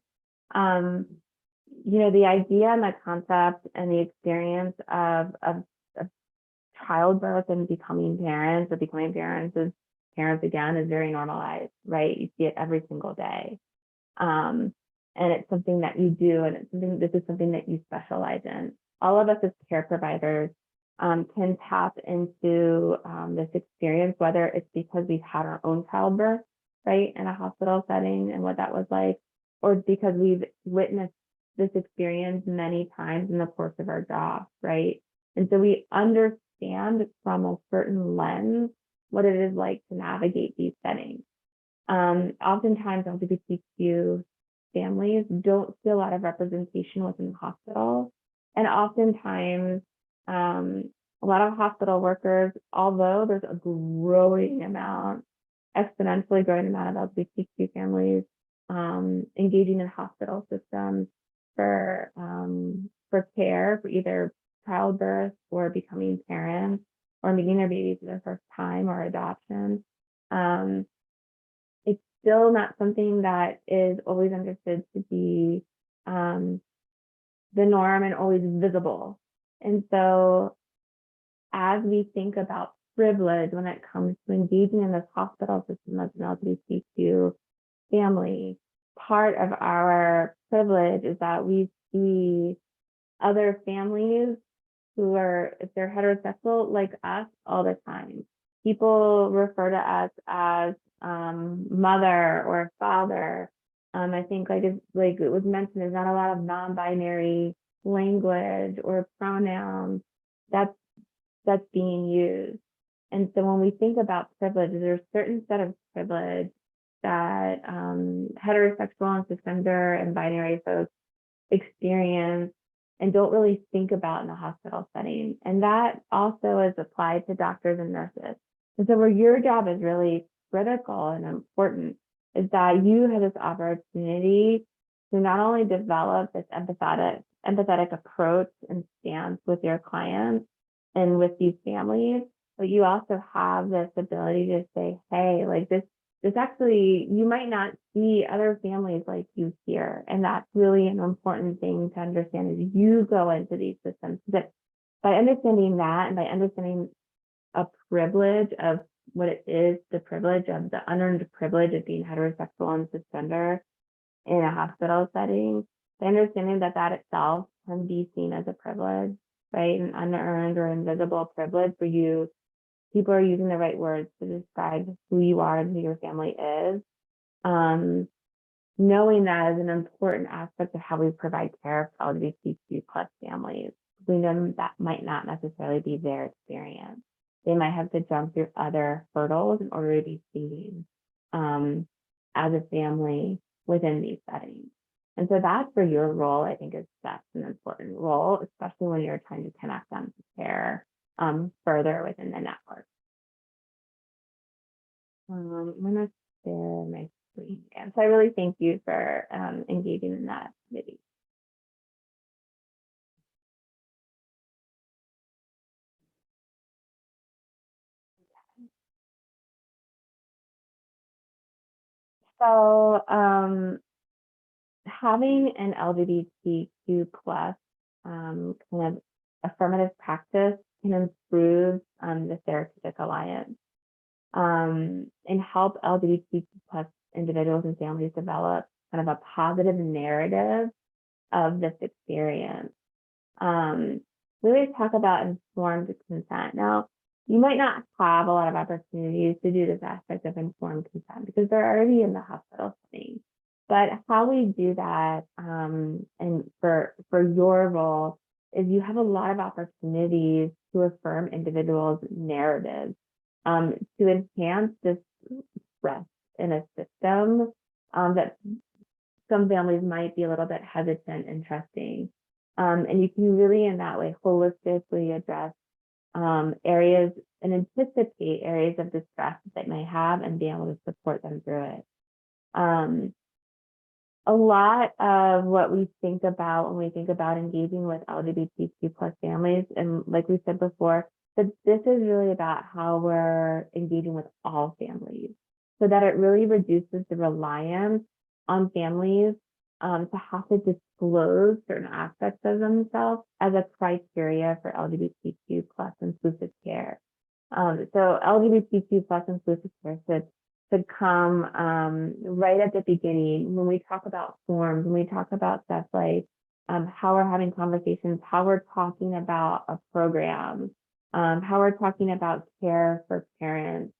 B: you know, the idea and the concept and the experience of childbirth and becoming parents, or becoming parents as parents again, is very normalized, right? You see it every single day. And it's something that you do, and this is something that you specialize in. All of us as care providers can tap into this experience, whether it's because we've had our own childbirth, right, in a hospital setting and what that was like, or because we've witnessed this experience many times in the course of our job, right? And so we understand from a certain lens what it is like to navigate these settings. Oftentimes LGBTQ families don't see a lot of representation within the hospital. And oftentimes, a lot of hospital workers, although there's a exponentially growing amount of LGBTQ families engaging in hospital systems for care, for either childbirth or becoming parents or meeting their babies for the first time or adoption, it's still not something that is always understood to be the norm and always visible. And so as we think about privilege when it comes to engaging in this hospital system as an LGBTQ family, part of our privilege is that we see other families who are, if they're heterosexual, like us all the time. People refer to us as mother or father. I think like it was mentioned, there's not a lot of non-binary language or pronouns that's being used. And so when we think about privilege, there's a certain set of privilege that heterosexual and cisgender and binary folks experience and don't really think about in a hospital setting. And that also is applied to doctors and nurses. And so where your job is really critical and important is that you have this opportunity to not only develop this empathetic approach and stance with your clients and with these families, but you also have this ability to say, hey, like this actually, you might not see other families like you here. And that's really an important thing to understand as you go into these systems. That by understanding that and by understanding a privilege of what it is, the privilege of the unearned privilege of being heterosexual and cisgender in a hospital setting, by understanding that itself can be seen as a privilege, right? An unearned or invisible privilege for you. People are using the right words to describe who you are and who your family is. knowing that is an important aspect of how we provide care for LGBTQ plus families. We know that might not necessarily be their experience. They might have to jump through other hurdles in order to be seen as a family within these settings. And so that's where your role, I think, is such an important role, especially when you're trying to connect them to care further within the network. I'm going to share my screen again. So I really thank you for engaging in that activity. So having an LGBTQ plus kind of affirmative practice can improve the therapeutic alliance and help LGBTQ plus individuals and families develop kind of a positive narrative of this experience. We always talk about informed consent. Now, you might not have a lot of opportunities to do this aspect of informed consent because they're already in the hospital setting. But how we do that, and for your role, is you have a lot of opportunities to affirm individuals' narratives, to enhance this trust in a system that some families might be a little bit hesitant in trusting. And you can really, in that way, holistically address areas and anticipate areas of distress that they may have and be able to support them through it. A lot of what we think about when we think about engaging with LGBTQ plus families, and like we said before, that this is really about how we're engaging with all families, so that it really reduces the reliance on families to have to disclose certain aspects of themselves as a criteria for LGBTQ plus inclusive care. So LGBTQ plus inclusive care should come right at the beginning when we talk about forms, when we talk about stuff like how we're having conversations, how we're talking about a program, how we're talking about care for parents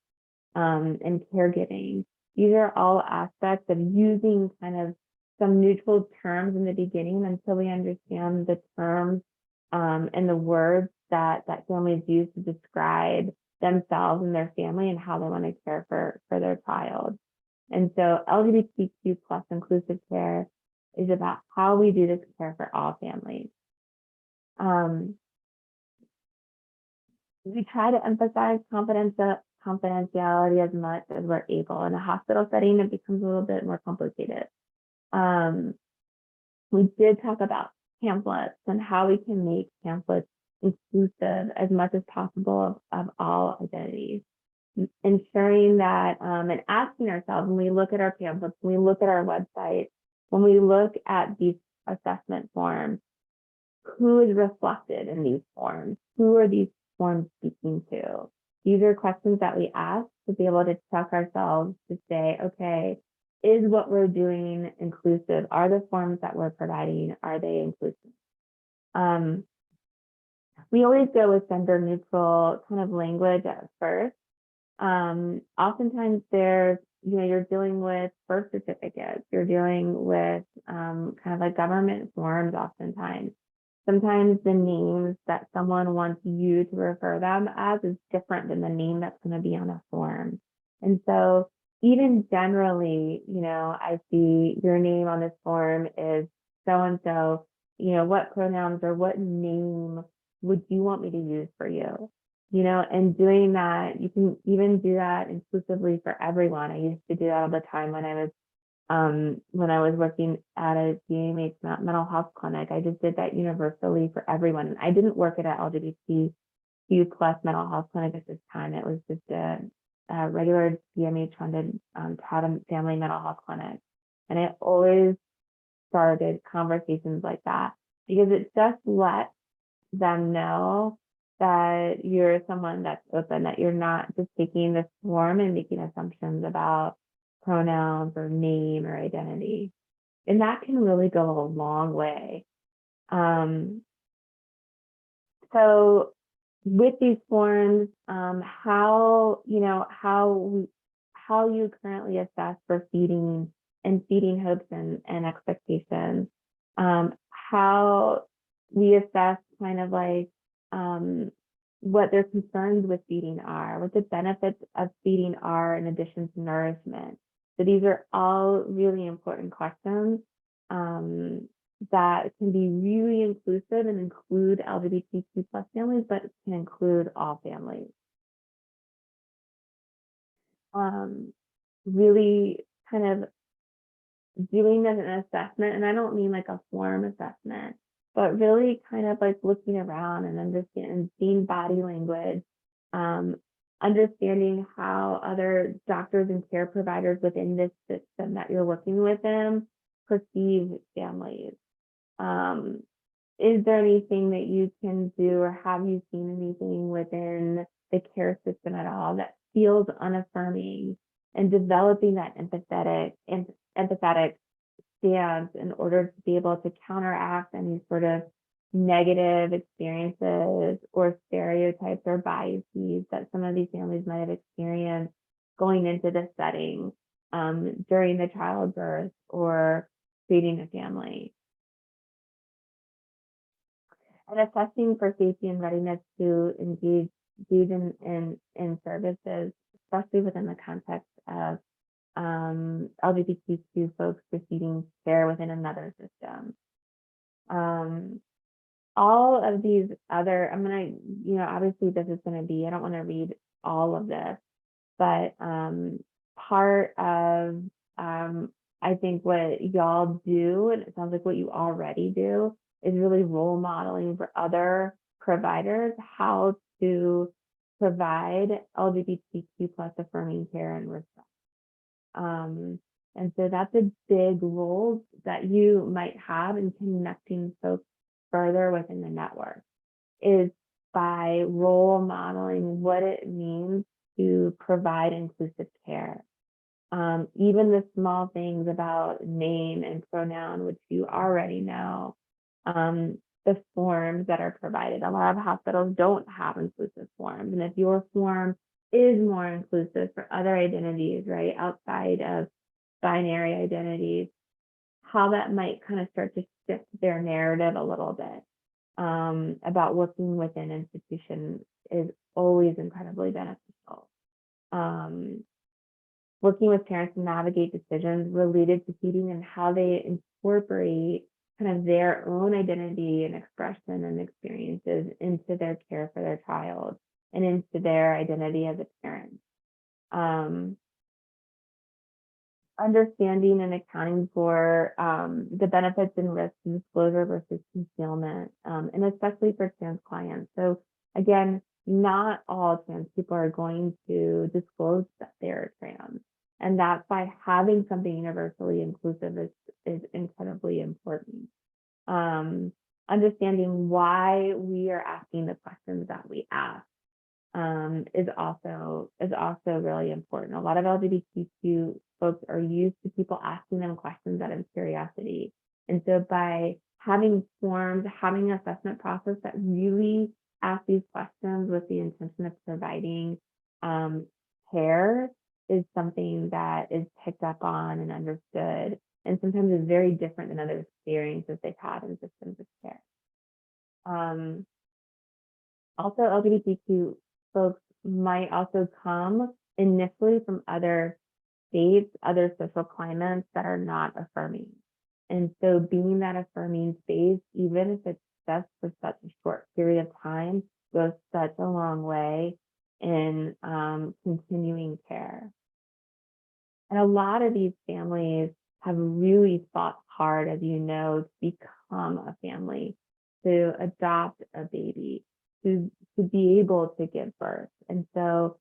B: and caregiving. These are all aspects of using kind of some neutral terms in the beginning until we understand the terms and the words that families use to describe themselves and their family and how they want to care for their child. And so LGBTQ plus inclusive care is about how we do this care for all families. We try to emphasize confidentiality as much as we're able. In a hospital setting, it becomes a little bit more complicated. We did talk about pamphlets and how we can make pamphlets inclusive as much as possible of all identities. Ensuring that and asking ourselves when we look at our pamphlets, when we look at our website, when we look at these assessment forms, who is reflected in these forms? Who are these forms speaking to? These are questions that we ask to be able to check ourselves to say, okay, is what we're doing inclusive? Are the forms that we're providing, are they inclusive? We always go with gender neutral kind of language at first. Oftentimes there's, you're dealing with birth certificates, you're dealing with kind of like government forms oftentimes. Sometimes the names that someone wants you to refer them as is different than the name that's going to be on a form. And so even generally, I see your name on this form is so-and-so, what pronouns or what name would you want me to use for you? And doing that, you can even do that inclusively for everyone. I used to do that all the time when I was working at a DMH mental health clinic. I just did that universally for everyone. I didn't work at an LGBTQ plus mental health clinic at this time. It was just a regular DMH funded child family mental health clinic. And I always started conversations like that because it just lets them know that you're someone that's open, that you're not just taking this form and making assumptions about pronouns or name or identity. And that can really go a long way. So with these forms, how you currently assess for feeding and feeding hopes and expectations. How we assess kind of like what their concerns with feeding are, what the benefits of feeding are in addition to nourishment. So these are all really important questions that can be really inclusive and include LGBTQ plus families, but can include all families. Really kind of doing an assessment, and I don't mean like a form assessment, but really kind of like looking around and understanding, seeing body language, understanding how other doctors and care providers within this system that you're working with them perceive families. Is there anything that you can do, or have you seen anything within the care system at all that feels unaffirming, and developing that empathetic stance in order to be able to counteract any sort of negative experiences or stereotypes or biases that some of these families might have experienced going into this setting during the childbirth or creating a family. And assessing for safety and readiness to engage in services, especially within the context of LGBTQ folks receiving care within another system. All of these other, I'm gonna, obviously this is gonna be, I don't wanna read all of this, but part of, I think what y'all do, and it sounds like what you already do, is really role modeling for other providers how to provide LGBTQ plus affirming care and respect. And so that's a big role that you might have in connecting folks further within the network, is by role modeling what it means to provide inclusive care. Even the small things about name and pronoun, which you already know, the forms that are provided. A lot of hospitals don't have inclusive forms. And if your form is more inclusive for other identities, right, outside of binary identities, how that might kind of start to shift their narrative a little bit about working within institutions is always incredibly beneficial. Working with parents to navigate decisions related to feeding and how they incorporate kind of their own identity and expression and experiences into their care for their child and into their identity as a parent. Understanding and accounting for the benefits and risks of disclosure versus concealment, and especially for trans clients. So again, not all trans people are going to disclose that they're trans. And that's why having something universally inclusive is incredibly important. Understanding why we are asking the questions that we ask is also really important. A lot of LGBTQ folks are used to people asking them questions out of curiosity. And so by having forms, having an assessment process that really ask these questions with the intention of providing care is something that is picked up on and understood, and sometimes is very different than other experiences they've had in systems of care. Also, LGBTQ folks might also come initially from other states, other social climates that are not affirming. And so being that affirming space, even if it's just for such a short period of time, goes such a long way in continuing care. And a lot of these families have really fought hard, as you know, to become a family, to adopt a baby, to be able to give birth. And so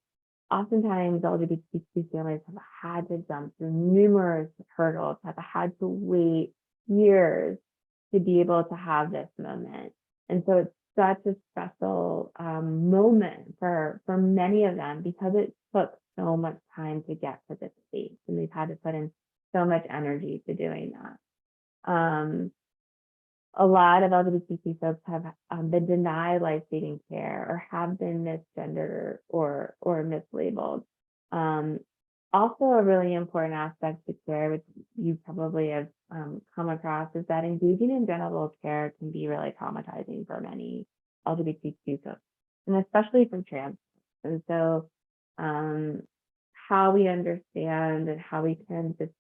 B: oftentimes LGBTQ families have had to jump through numerous hurdles, have had to wait years to be able to have this moment. And so it's such a special moment for many of them, because it took so much time to get to this stage, and they've had to put in so much energy to doing that. A lot of LGBTQ folks have been denied life-saving care or have been misgendered or mislabeled. Also, a really important aspect to care, which you probably have come across, is that engaging in genital care can be really traumatizing for many LGBTQ folks, and especially for trans. And so, how we understand and how we can just,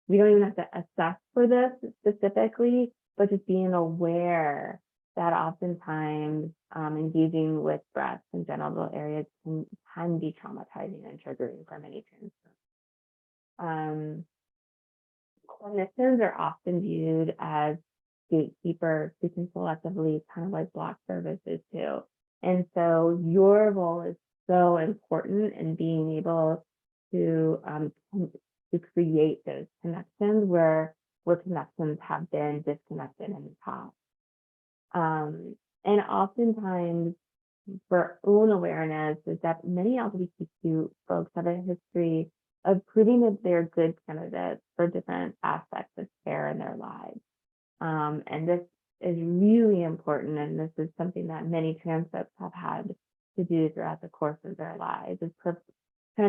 B: we don't even have to assess for this specifically, but just being aware that oftentimes engaging with breasts and genital areas can be traumatizing and triggering for many trans folks. Clinicians are often viewed as gatekeepers who can selectively kind of like block services too. And so your role is so important in being able to create those connections where connections have been disconnected in the past. And oftentimes, for own awareness, is that many LGBTQ folks have a history of proving that they're good candidates for different aspects of care in their lives. And this is really important, and this is something that many trans folks have had to do throughout the course of their lives, is kind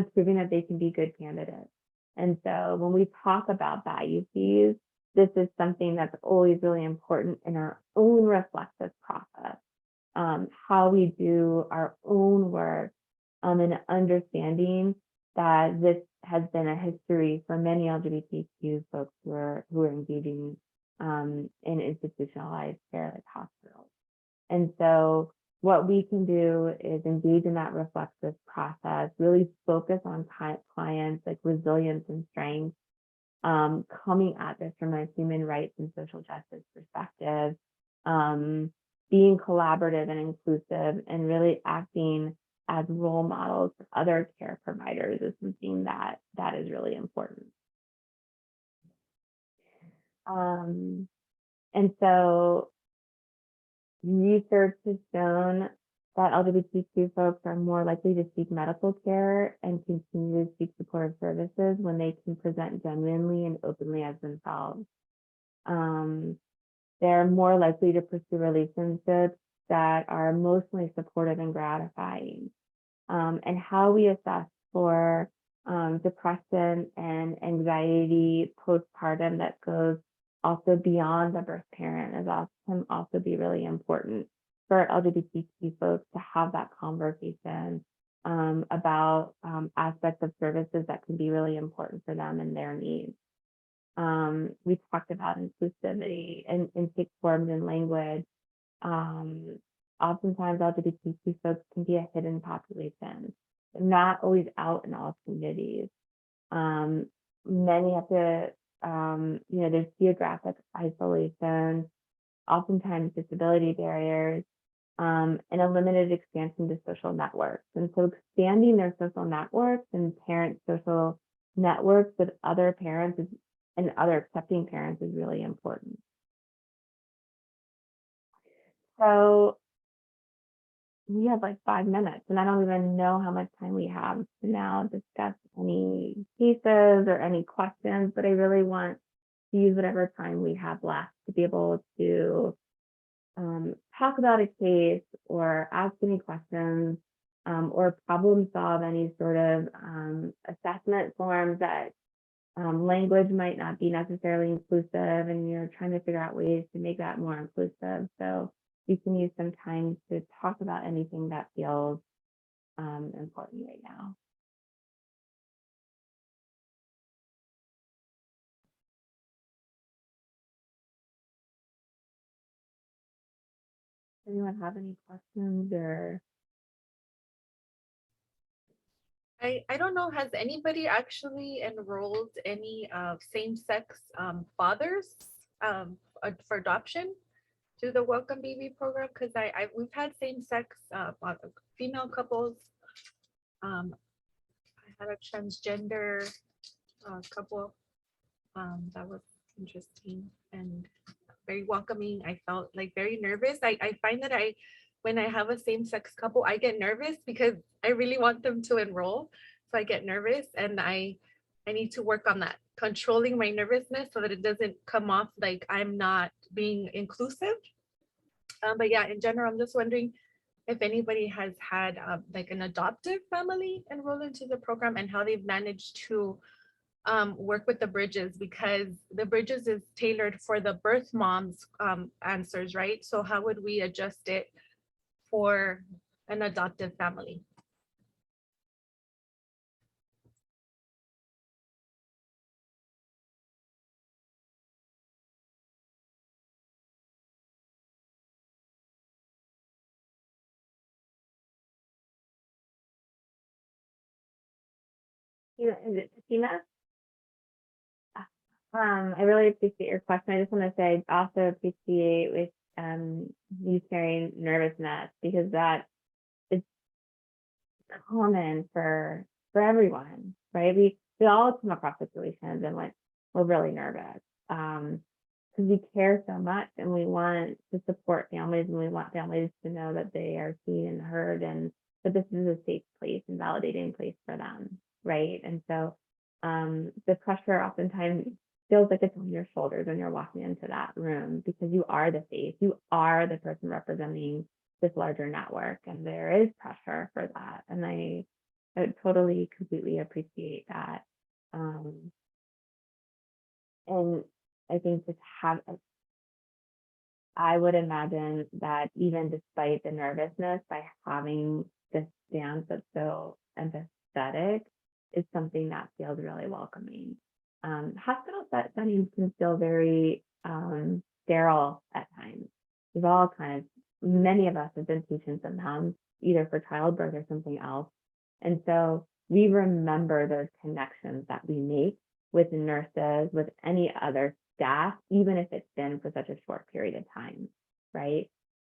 B: of proving that they can be good candidates. And so when we talk about biases, this is something that's always really important in our own reflective process, how we do our own work, and understanding that this has been a history for many LGBTQ folks who are engaging in institutionalized care like hospitals. And so what we can do is engage in that reflexive process, really focus on clients like resilience and strength, coming at this from a human rights and social justice perspective, being collaborative and inclusive, and really acting as role models for other care providers is something that is really important. And so research has shown that LGBTQ folks are more likely to seek medical care and continue to seek supportive services when they can present genuinely and openly as themselves. They're more likely to pursue relationships that are emotionally supportive and gratifying. And how we assess for depression and anxiety postpartum that goes also beyond the birth parent can also be really important for LGBTQ folks to have that conversation about aspects of services that can be really important for them and their needs. We talked about inclusivity and intake forms and language. Oftentimes LGBTQ folks can be a hidden population. They're not always out in all communities. Many have to, there's geographic isolation, oftentimes disability barriers, and a limited expansion to social networks. And so expanding their social networks and parent social networks with other parents and other accepting parents is really important. So we have like 5 minutes, and I don't even know how much time we have to now discuss any cases or any questions, but I really want to use whatever time we have left to be able to talk about a case or ask any questions or problem solve any sort of assessment forms that language might not be necessarily inclusive, and you're trying to figure out ways to make that more inclusive. So you can use some time to talk about anything that feels important right now. Anyone have any questions or?
G: I don't know, has anybody actually enrolled any same-sex fathers for adoption through the Welcome Baby program? Because we've had same-sex female couples. I had a transgender couple that was interesting and very welcoming. I felt like very nervous. I find that when I have a same-sex couple, I get nervous because I really want them to enroll. So I get nervous, and I need to work on that, controlling my nervousness so that it doesn't come off like I'm not being inclusive. But yeah, in general, I'm just wondering if anybody has had like an adoptive family enroll into the program and how they've managed to work with the bridges, because the bridges is tailored for the birth mom's answers, right? So how would we adjust it for an adoptive family?
B: Is it Fatima? I really appreciate your question. I just want to say I also appreciate with you sharing nervousness, because that is common for everyone, right? We all come across situations and we're really nervous because we care so much and we want to support families, and we want families to know that they are seen and heard, and that this is a safe place and validating place for them, right? And so the pressure oftentimes feels like it's on your shoulders when you're walking into that room, because you are the face, you are the person representing this larger network, and there is pressure for that. And I totally, completely appreciate that. And I think I would imagine that even despite the nervousness, by having this stance that's so empathetic, is something that feels really welcoming. Hospital settings can feel very sterile at times. We've all many of us have been patients and moms, either for childbirth or something else. And so we remember those connections that we make with nurses, with any other staff, even if it's been for such a short period of time, right?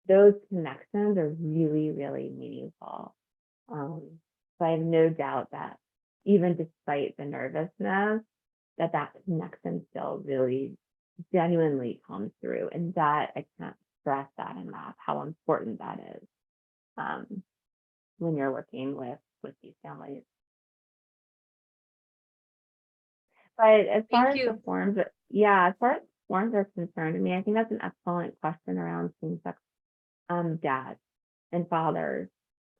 B: Those connections are really, really meaningful. So I have no doubt that even despite the nervousness, that connection still really genuinely comes through, and that I can't stress that enough, how important that is when you're working with these families. But as far as the forms, as far as forms are concerned, I mean, I think that's an excellent question around same-sex dads and fathers.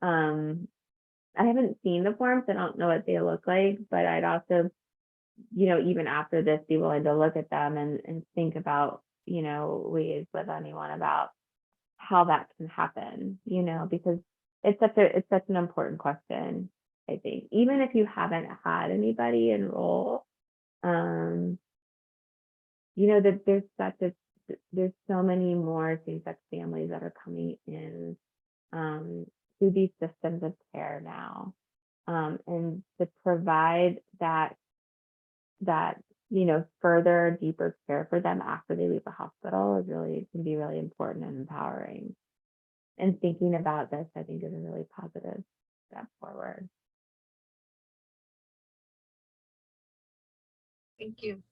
B: I haven't seen the forms, I don't know what they look like, but I'd also, even after this, be willing to look at them and think about, ways with anyone about how that can happen, because it's such an important question, I think. Even if you haven't had anybody enroll, that there's so many more same-sex families that are coming in through these systems of care now, and to provide that further, deeper care for them after they leave the hospital can be really important and empowering. And thinking about this, I think, is a really positive step forward.
G: Thank you.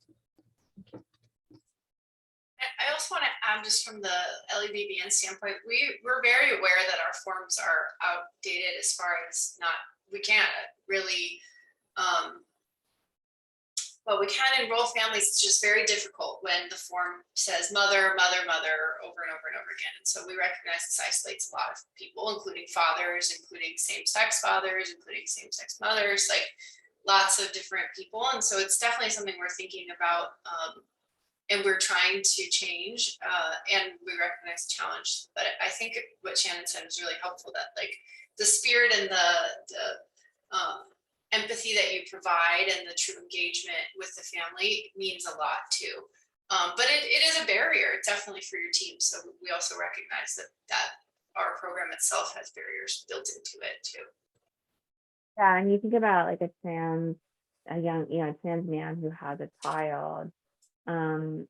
A: I also want to add, just from the LEBBN standpoint, we're very aware that our forms are outdated as far as we can't really, well, we can enroll families. It's just very difficult when the form says mother, mother, mother over and over and over again. And so we recognize this isolates a lot of people, including fathers, including same-sex fathers, including same-sex mothers, like lots of different people. And so it's definitely something we're thinking about. And we're trying to change, and we recognize the challenge. But I think what Shannon said was really helpful, that like the spirit and the empathy that you provide and the true engagement with the family means a lot too. But it is a barrier, definitely, for your team. So we also recognize that our program itself has barriers built into it too.
B: Yeah, and you think about like a trans man who has a child. And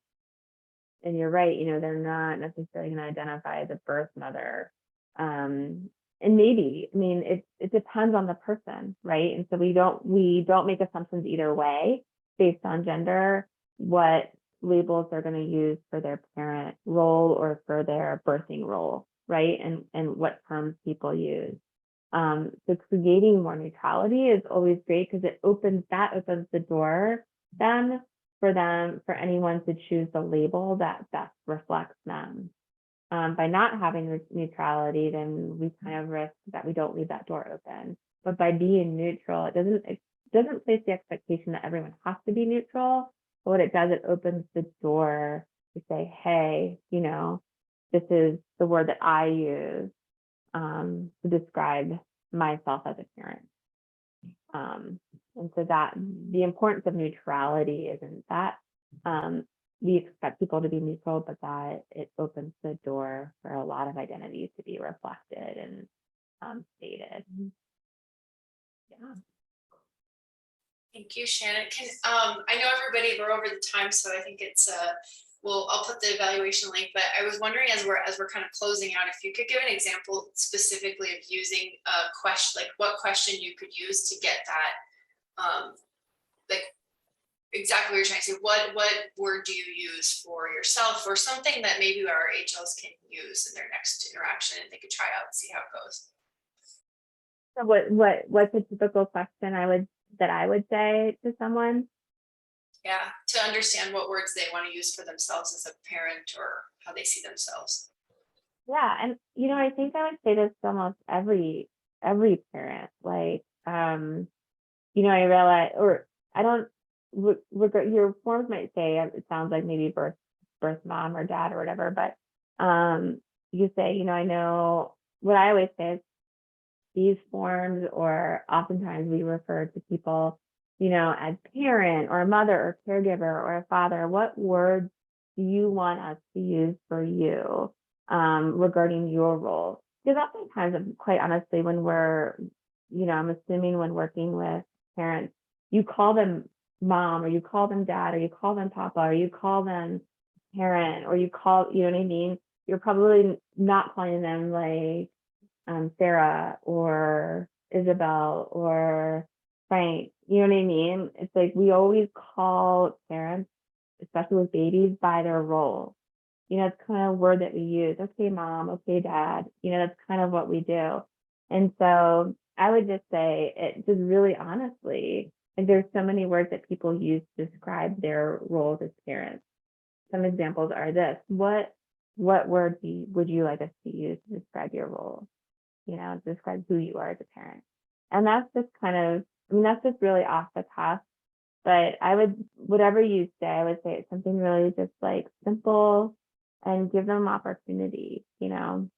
B: you're right, they're not necessarily going to identify as a birth mother. And maybe, I mean, it depends on the person, right? And so we don't make assumptions either way based on gender, what labels they're going to use for their parent role or for their birthing role, right? And what terms people use. So creating more neutrality is always great, because it opens the door then for anyone to choose the label that best reflects them. By not having this neutrality, then we kind of risk that we don't leave that door open. But by being neutral, it doesn't place the expectation that everyone has to be neutral. But what it does, it opens the door to say, hey, you know, this is the word that I use to describe myself as a parent. And so that the importance of neutrality isn't that we expect people to be neutral, but that it opens the door for a lot of identities to be reflected and stated. Yeah.
A: Thank you, Shannon. I know everybody, we're over the time, so I think it's I'll put the evaluation link, but I was wondering as we're kind of closing out, if you could give an example specifically of using a question, like what question you could use to get that, like exactly what you're trying to say. What word do you use for yourself, or something that maybe our HLs can use in their next interaction and they could try out and see how it goes.
B: So what's a typical question that I would say to someone?
A: Yeah, to understand what words they want to use for themselves as a parent or how they see themselves.
B: Yeah, and you know, I think I would say this to almost every parent. Like, you know, I realize, or I don't. Your forms might say it sounds like maybe birth mom or dad or whatever, but you say, you know, I know what I always say is these forms, or oftentimes we refer to people, you know, as parent or a mother or caregiver or a father. What words do you want us to use for you regarding your role? Because oftentimes, quite honestly, when we're, you know, I'm assuming when working with parents, you call them mom, or you call them dad, or you call them papa, or you call them parent, or you know what I mean? You're probably not calling them like Sarah or Isabel or Frank, you know what I mean? It's like we always call parents, especially with babies, by their role. You know, it's kind of a word that we use. Okay, mom, okay, dad. You know, that's kind of what we do. And so I would just say it just really honestly, and there's so many words that people use to describe their roles as parents. Some examples are this: what word would you like us to use to describe your role? You know, describe who you are as a parent. And that's just kind of, I mean, that's just really off the cuff. But I would, whatever you say, I would say it's something really just like simple, and give them opportunity, you know,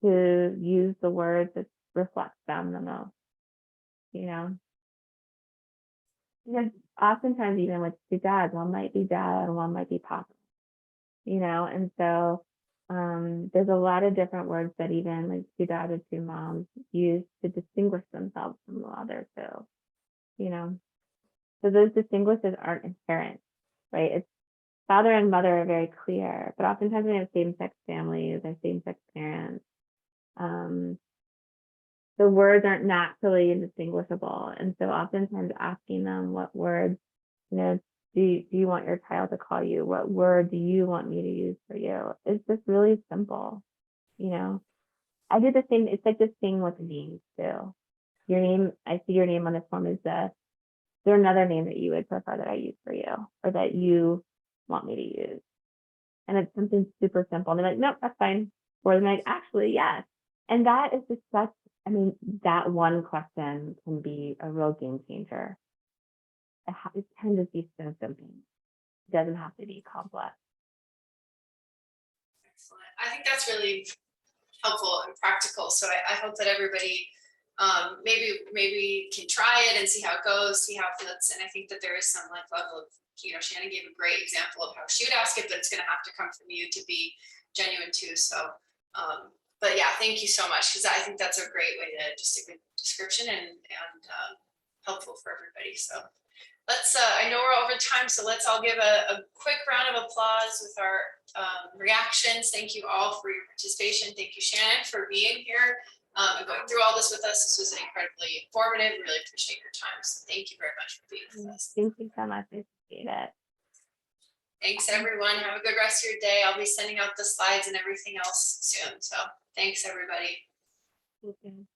B: to use the words that reflect them the most, you know. Because oftentimes, even with two dads, one might be dad and one might be papa, you know, and so there's a lot of different words that even like two dads or two moms use to distinguish themselves from the other two, you know. So those distinguishes aren't inherent, right? It's father and mother are very clear, but oftentimes we have same-sex families or same-sex parents. The words aren't naturally indistinguishable, and so oftentimes asking them what words, you know, do you want your child to call you? What word do you want me to use for you? It's just really simple, you know. I do the same. It's like this thing with names too. Your name, I see your name on this form. Is there another name that you would prefer that I use for you, or that you want me to use? And it's something super simple. And they're like, nope, that's fine. Or they're like, actually, yes. And that is just such, I mean, that one question can be a real game changer. It can just be so simple. It doesn't have to be complex.
A: Excellent. I think that's really helpful and practical. So I hope that everybody maybe can try it and see how it goes, see how it fits. And I think that there is some like level of, you know, Shannon gave a great example of how she would ask it, but it's going to have to come from you to be genuine too. So, but yeah, thank you so much, because I think that's a great way to just a good description and helpful for everybody. So let's, I know we're over time, so let's all give a quick round of applause with our reactions. Thank you all for your participation. Thank you, Shannon, for being here and going through all this with us. This was incredibly informative. Really appreciate your time. So thank you very much for being with us.
B: Thank you so much. I appreciate it.
A: Thanks, everyone. Have a good rest of your day. I'll be sending out the slides and everything else soon. So thanks, everybody.
B: Thank you.